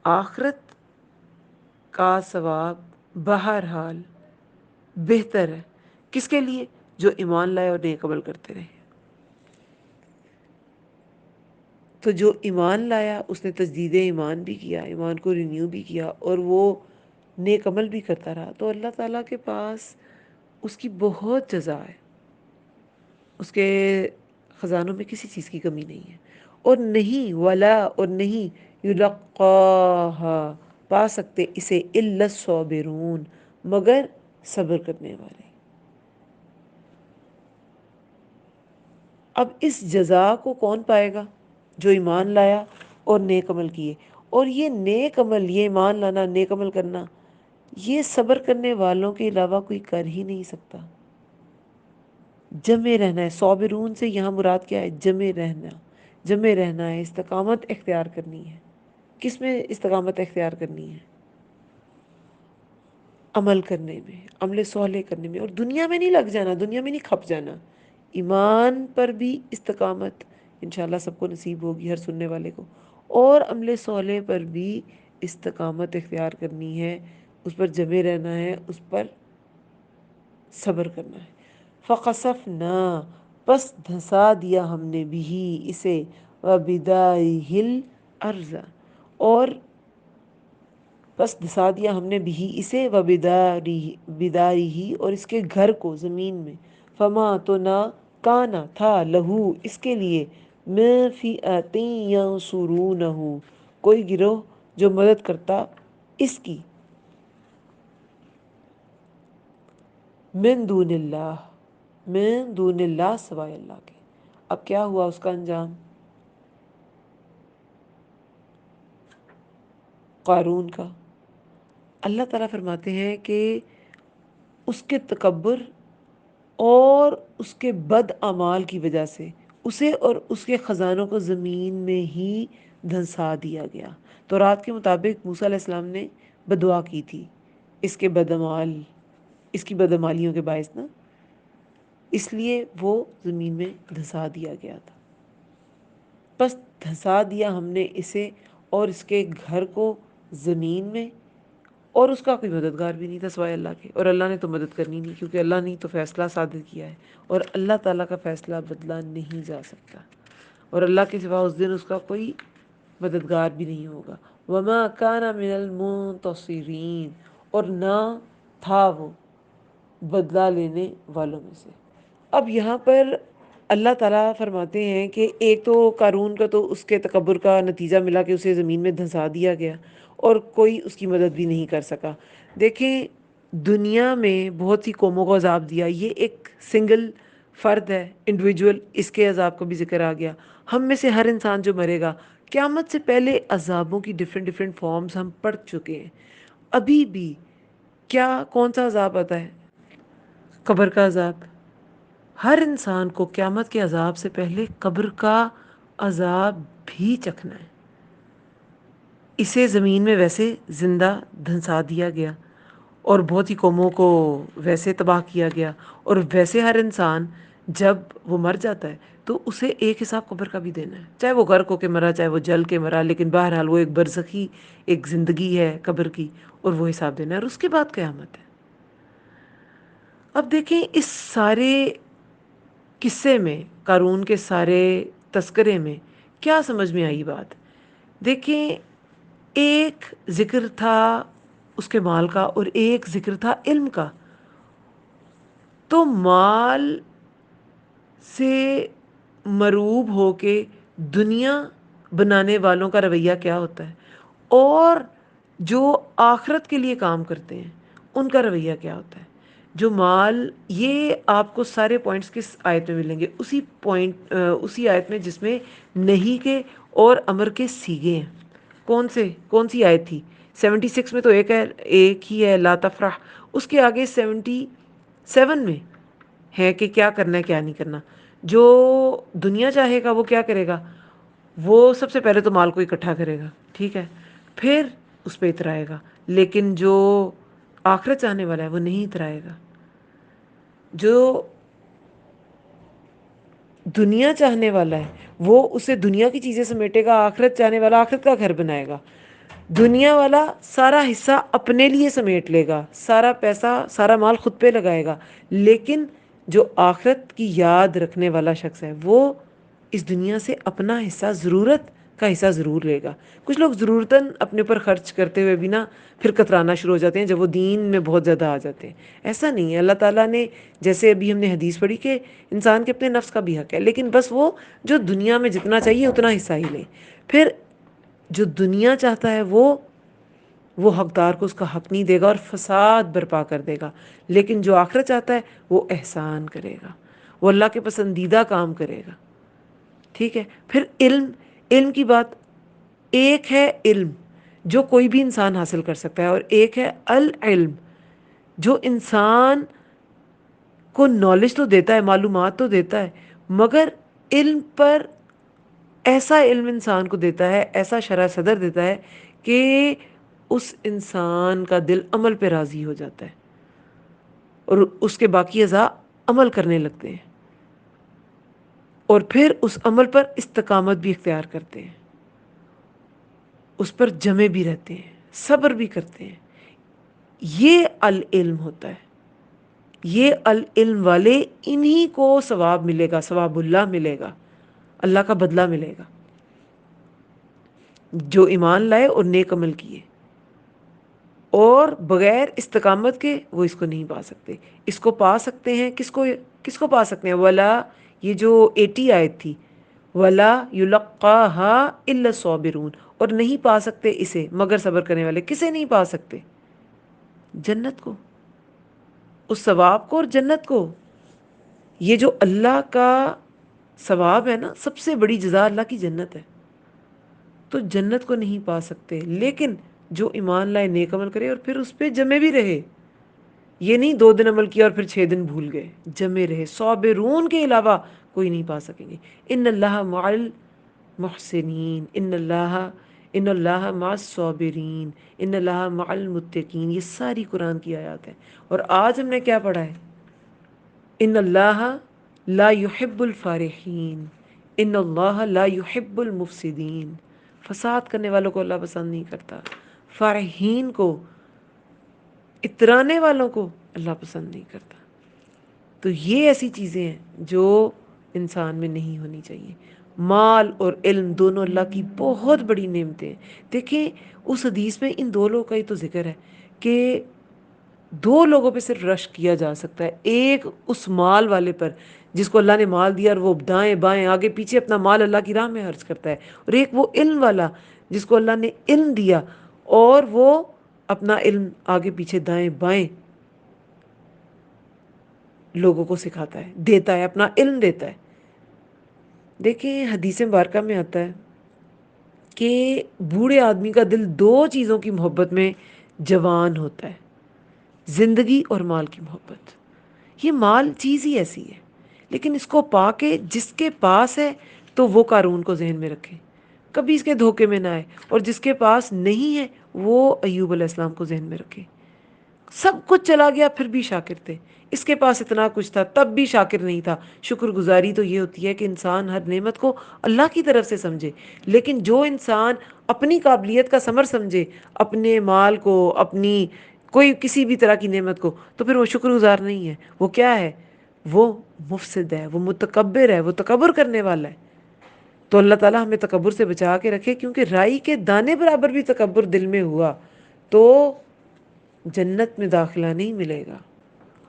[SPEAKER 1] آخرت کا ثواب بہرحال بہتر ہے کس کے لیے؟ جو ایمان لائے اور نیک عمل کرتے رہے. تو جو ایمان لایا اس نے تجدید ایمان بھی کیا، ایمان کو رینیو بھی کیا، اور وہ نیک عمل بھی کرتا رہا، تو اللہ تعالیٰ کے پاس اس کی بہت جزا ہے. اس کے خزانوں میں کسی چیز کی کمی نہیں ہے. اور نہیں ولا، اور نہیں یلقاہا، پا سکتے اسے الا الصابرون، مگر صبر کرنے والے. اب اس جزا کو کون پائے گا؟ جو ایمان لایا اور نیک عمل کیے. اور یہ نیک عمل، یہ ایمان لانا، نیک عمل کرنا، یہ صبر کرنے والوں کے علاوہ کوئی کر ہی نہیں سکتا. جمے رہنا ہے. صابرون سے یہاں مراد کیا ہے؟ جمے رہنا. جمے رہنا ہے، استقامت اختیار کرنی ہے. کس میں استقامت اختیار کرنی ہے؟ عمل کرنے میں، عمل صالح کرنے میں. اور دنیا میں نہیں لگ جانا، دنیا میں نہیں کھپ جانا. ایمان پر بھی استقامت انشاءاللہ سب کو نصیب ہوگی، ہر سننے والے کو. اور عمل صالح پر بھی استقامت اختیار کرنی ہے، اس پر جمے رہنا ہے، اس پر صبر کرنا ہے. فَخَسَفْنَا، پس دھسا دیا ہم نے بھی اسے، وَبِدَارِهِ الْأَرْضَ، اور پس دھسا دیا ہم نے بھی اسے، وَبِدَارِهِ، اور اس کے گھر کو زمین میں. فما، تو نہ، کانا تھا، لہو اس کے لیے، مِن فِئَةٍ يَنصُرُونَهُ، کوئی گروہ جو مدد کرتا اس کی، من دون اللہ، من دون اللہ، سوائے اللہ کے. اب کیا ہوا اس کا انجام؟ قارون کا. اللہ تعالیٰ فرماتے ہیں کہ اس کے تکبر اور اس کے بد اعمال کی وجہ سے اسے اور اس کے خزانوں کو زمین میں ہی دھنسا دیا گیا. تو رات کے مطابق موسیٰ علیہ السلام نے بدعا کی تھی اس کے بدعمال، اس کی بدعمالیوں کے باعث نا، اس لیے وہ زمین میں دھنسا دیا گیا تھا. بس دھنسا دیا ہم نے اسے اور اس کے گھر کو زمین میں، اور اس کا کوئی مددگار بھی نہیں تھا سوائے اللہ کے، اور اللہ نے تو مدد کرنی نہیں، کیونکہ اللہ نے تو فیصلہ صادر کیا ہے، اور اللہ تعالیٰ کا فیصلہ بدلا نہیں جا سکتا، اور اللہ کے سوا اس دن اس کا کوئی مددگار بھی نہیں ہوگا۔ وما کان من المنتصرین، اور نہ تھا وہ بدلہ لینے والوں میں سے۔ اب یہاں پر اللہ تعالیٰ فرماتے ہیں کہ ایک تو قارون کا تو اس کے تکبر کا نتیجہ ملا کہ اسے زمین میں دھنسا دیا گیا اور کوئی اس کی مدد بھی نہیں کر سکا۔ دیکھیں دنیا میں بہت سی قوموں کو عذاب دیا، یہ ایک سنگل فرد ہے، انڈیویجول، اس کے عذاب کا بھی ذکر آ گیا۔ ہم میں سے ہر انسان جو مرے گا، قیامت سے پہلے عذابوں کی ڈیفرنٹ فارمز ہم پڑھ چکے ہیں۔ ابھی بھی کیا کون سا عذاب آتا ہے؟ قبر کا عذاب۔ ہر انسان کو قیامت کے عذاب سے پہلے قبر کا عذاب بھی چکھنا ہے۔ اسے زمین میں ویسے زندہ دھنسا دیا گیا اور بہت ہی قوموں کو ویسے تباہ کیا گیا، اور ویسے ہر انسان جب وہ مر جاتا ہے تو اسے ایک حساب قبر کا بھی دینا ہے، چاہے وہ غرق ہو کے مرا، چاہے وہ جل کے مرا، لیکن بہرحال وہ ایک برزخی ایک زندگی ہے قبر کی، اور وہ حساب دینا ہے، اور اس کے بعد قیامت ہے۔ اب دیکھیں اس سارے قصے میں، قارون کے سارے تذکرے میں کیا سمجھ میں آئی بات؟ دیکھیں ایک ذکر تھا اس کے مال کا اور ایک ذکر تھا علم کا۔ تو مال سے مروب ہو کے دنیا بنانے والوں کا رویہ کیا ہوتا ہے، اور جو آخرت کے لیے کام کرتے ہیں ان کا رویہ کیا ہوتا ہے؟ جو مال، یہ آپ کو سارے پوائنٹس کس آیت میں ملیں گے؟ اسی آیت میں جس میں نہیں کے اور امر کے سیغے ہیں۔ کون سی آیت تھی؟ 76 میں تو ایک ہی ہے، لا تفرح۔ اس کے آگے 77 میں ہے کہ کیا کرنا ہے کیا نہیں کرنا۔ جو دنیا چاہے گا وہ کیا کرے گا؟ وہ سب سے پہلے تو مال کو اکٹھا کرے گا، ٹھیک ہے، پھر اس پہ اترائے گا، لیکن جو آخرت چاہنے والا ہے وہ نہیں اترائے گا۔ جو دنیا چاہنے والا ہے وہ اسے دنیا کی چیزیں سمیٹے گا، آخرت چاہنے والا آخرت کا گھر بنائے گا۔ دنیا والا سارا حصہ اپنے لیے سمیٹ لے گا، سارا پیسہ سارا مال خود پہ لگائے گا، لیکن جو آخرت کی یاد رکھنے والا شخص ہے وہ اس دنیا سے اپنا حصہ، ضرورت کا حصہ ضرور لے گا۔ کچھ لوگ ضرورتاً اپنے پر خرچ کرتے ہوئے بھی نا پھر کترانا شروع ہو جاتے ہیں جب وہ دین میں بہت زیادہ آ جاتے ہیں۔ ایسا نہیں ہے، اللہ تعالیٰ نے جیسے ابھی ہم نے حدیث پڑھی کہ انسان کے اپنے نفس کا بھی حق ہے، لیکن بس وہ جو دنیا میں جتنا چاہیے اتنا حصہ ہی لے۔ پھر جو دنیا چاہتا ہے وہ حقدار کو اس کا حق نہیں دے گا اور فساد برپا کر دے گا، لیکن جو آخرت چاہتا ہے وہ احسان کرے گا، وہ اللہ کے پسندیدہ کام کرے گا، ٹھیک ہے۔ پھر علم کی بات، ایک ہے علم جو کوئی بھی انسان حاصل کر سکتا ہے، اور ایک ہے العلم جو انسان کو نالج تو دیتا ہے، معلومات تو دیتا ہے، مگر علم پر ایسا علم انسان کو دیتا ہے، ایسا شرح صدر دیتا ہے کہ اس انسان کا دل عمل پہ راضی ہو جاتا ہے اور اس کے باقی اعضاء عمل کرنے لگتے ہیں، اور پھر اس عمل پر استقامت بھی اختیار کرتے ہیں، اس پر جمے بھی رہتے ہیں، صبر بھی کرتے ہیں۔ یہ العلم ہوتا ہے، یہ العلم والے، انہی کو ثواب ملے گا، ثواب اللہ ملے گا، اللہ کا بدلہ ملے گا، جو ایمان لائے اور نیک عمل کیے، اور بغیر استقامت کے وہ اس کو نہیں پا سکتے۔ اس کو پا سکتے ہیں، کس کو پا سکتے ہیں؟ ولا، یہ جو 80 آیت تھی، ولا یلقاها الا الصابرون، اور نہیں پا سکتے اسے مگر صبر کرنے والے۔ کسے نہیں پا سکتے؟ جنت کو، اس ثواب کو اور جنت کو۔ یہ جو اللہ کا ثواب ہے نا، سب سے بڑی جزا اللہ کی جنت ہے، تو جنت کو نہیں پا سکتے، لیکن جو ایمان لائے، نیک عمل کرے اور پھر اس پہ جمے بھی رہے۔ یہ نہیں 2 دن عمل کیا اور پھر 6 دن بھول گئے، جمے رہے۔ صابرون کے علاوہ کوئی نہیں پا سکیں گے۔ ان اللہ مع المحسنین، ان اللہ مع الصابرین، ان اللہ مع المتقین، یہ ساری قرآن کی آیات ہیں۔ اور آج ہم نے کیا پڑھا ہے؟ ان اللہ لا يحب الفارحین، ان اللہ لا يحب المفسدین، فساد کرنے والوں کو اللہ پسند نہیں کرتا، فارحین کو، اترانے والوں کو اللہ پسند نہیں کرتا۔ تو یہ ایسی چیزیں ہیں جو انسان میں نہیں ہونی چاہیے۔ مال اور علم دونوں اللہ کی بہت بڑی نعمتیں ہیں۔ دیکھیں اس حدیث میں ان دو لوگوں کا ہی تو ذکر ہے کہ دو لوگوں پہ صرف رشک کیا جا سکتا ہے، ایک اس مال والے پر جس کو اللہ نے مال دیا اور وہ دائیں بائیں آگے پیچھے اپنا مال اللہ کی راہ میں خرچ کرتا ہے، اور ایک وہ علم والا جس کو اللہ نے علم دیا اور وہ اپنا علم آگے پیچھے دائیں بائیں لوگوں کو سکھاتا ہے، دیتا ہے، اپنا علم دیتا ہے۔ دیکھیں حدیث مبارکہ میں آتا ہے کہ بوڑھے آدمی کا دل دو چیزوں کی محبت میں جوان ہوتا ہے، زندگی اور مال کی محبت۔ یہ مال چیز ہی ایسی ہے، لیکن اس کو پا کے جس کے پاس ہے تو وہ قارون کو ذہن میں رکھے، کبھی اس کے دھوکے میں نہ آئے، اور جس کے پاس نہیں ہے وہ ایوب علیہ السلام کو ذہن میں رکھے۔ سب کچھ چلا گیا پھر بھی شاکر تھے، اس کے پاس اتنا کچھ تھا تب بھی شاکر نہیں تھا۔ شکر گزاری تو یہ ہوتی ہے کہ انسان ہر نعمت کو اللہ کی طرف سے سمجھے، لیکن جو انسان اپنی قابلیت کا ثمر سمجھے، اپنے مال کو، اپنی کوئی کسی بھی طرح کی نعمت کو، تو پھر وہ شکر گزار نہیں ہے، وہ کیا ہے؟ وہ مفسد ہے، وہ متکبر ہے، وہ تکبر کرنے والا ہے۔ تو اللہ تعالیٰ ہمیں تکبر سے بچا کے رکھے، کیونکہ رائی کے دانے برابر بھی تکبر دل میں ہوا تو جنت میں داخلہ نہیں ملے گا۔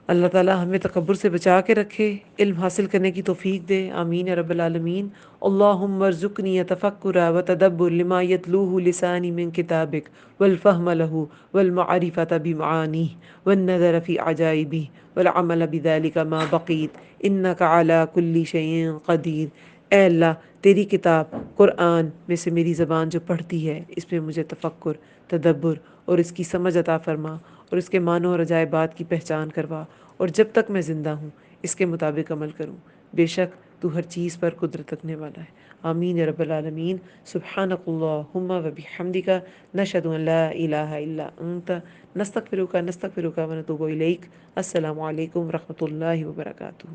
[SPEAKER 1] اللہ تعالیٰ ہمیں تکبر سے بچا کے رکھے، علم حاصل کرنے کی توفیق دے، آمین یا رب العالمین۔ اللہم ارزقنی تفکر و تدبر لما یتلوہ لسانی من کتابک والفہم لہ والمعرفۃ بمعانیہ والنظر فی عجائبہ والعمل بذلک ما بقیت انک علی کل شیء قدیر۔ اے اللہ تیری کتاب قرآن میں سے میری زبان جو پڑھتی ہے اس میں مجھے تفکر، تدبر اور اس کی سمجھ عطا فرما، اور اس کے معنوں اور عجائبات کی پہچان کروا، اور جب تک میں زندہ ہوں اس کے مطابق عمل کروں۔ بے شک تو ہر چیز پر قدرت رکھنے والا ہے۔ آمین یا رب العالمین۔ سبحانک اللہم و بحمدک، نشہد ان لا الہ الا انت، نستغفرک و نتوب الیک۔ السلام علیکم ورحمۃ اللہ وبرکاتہ۔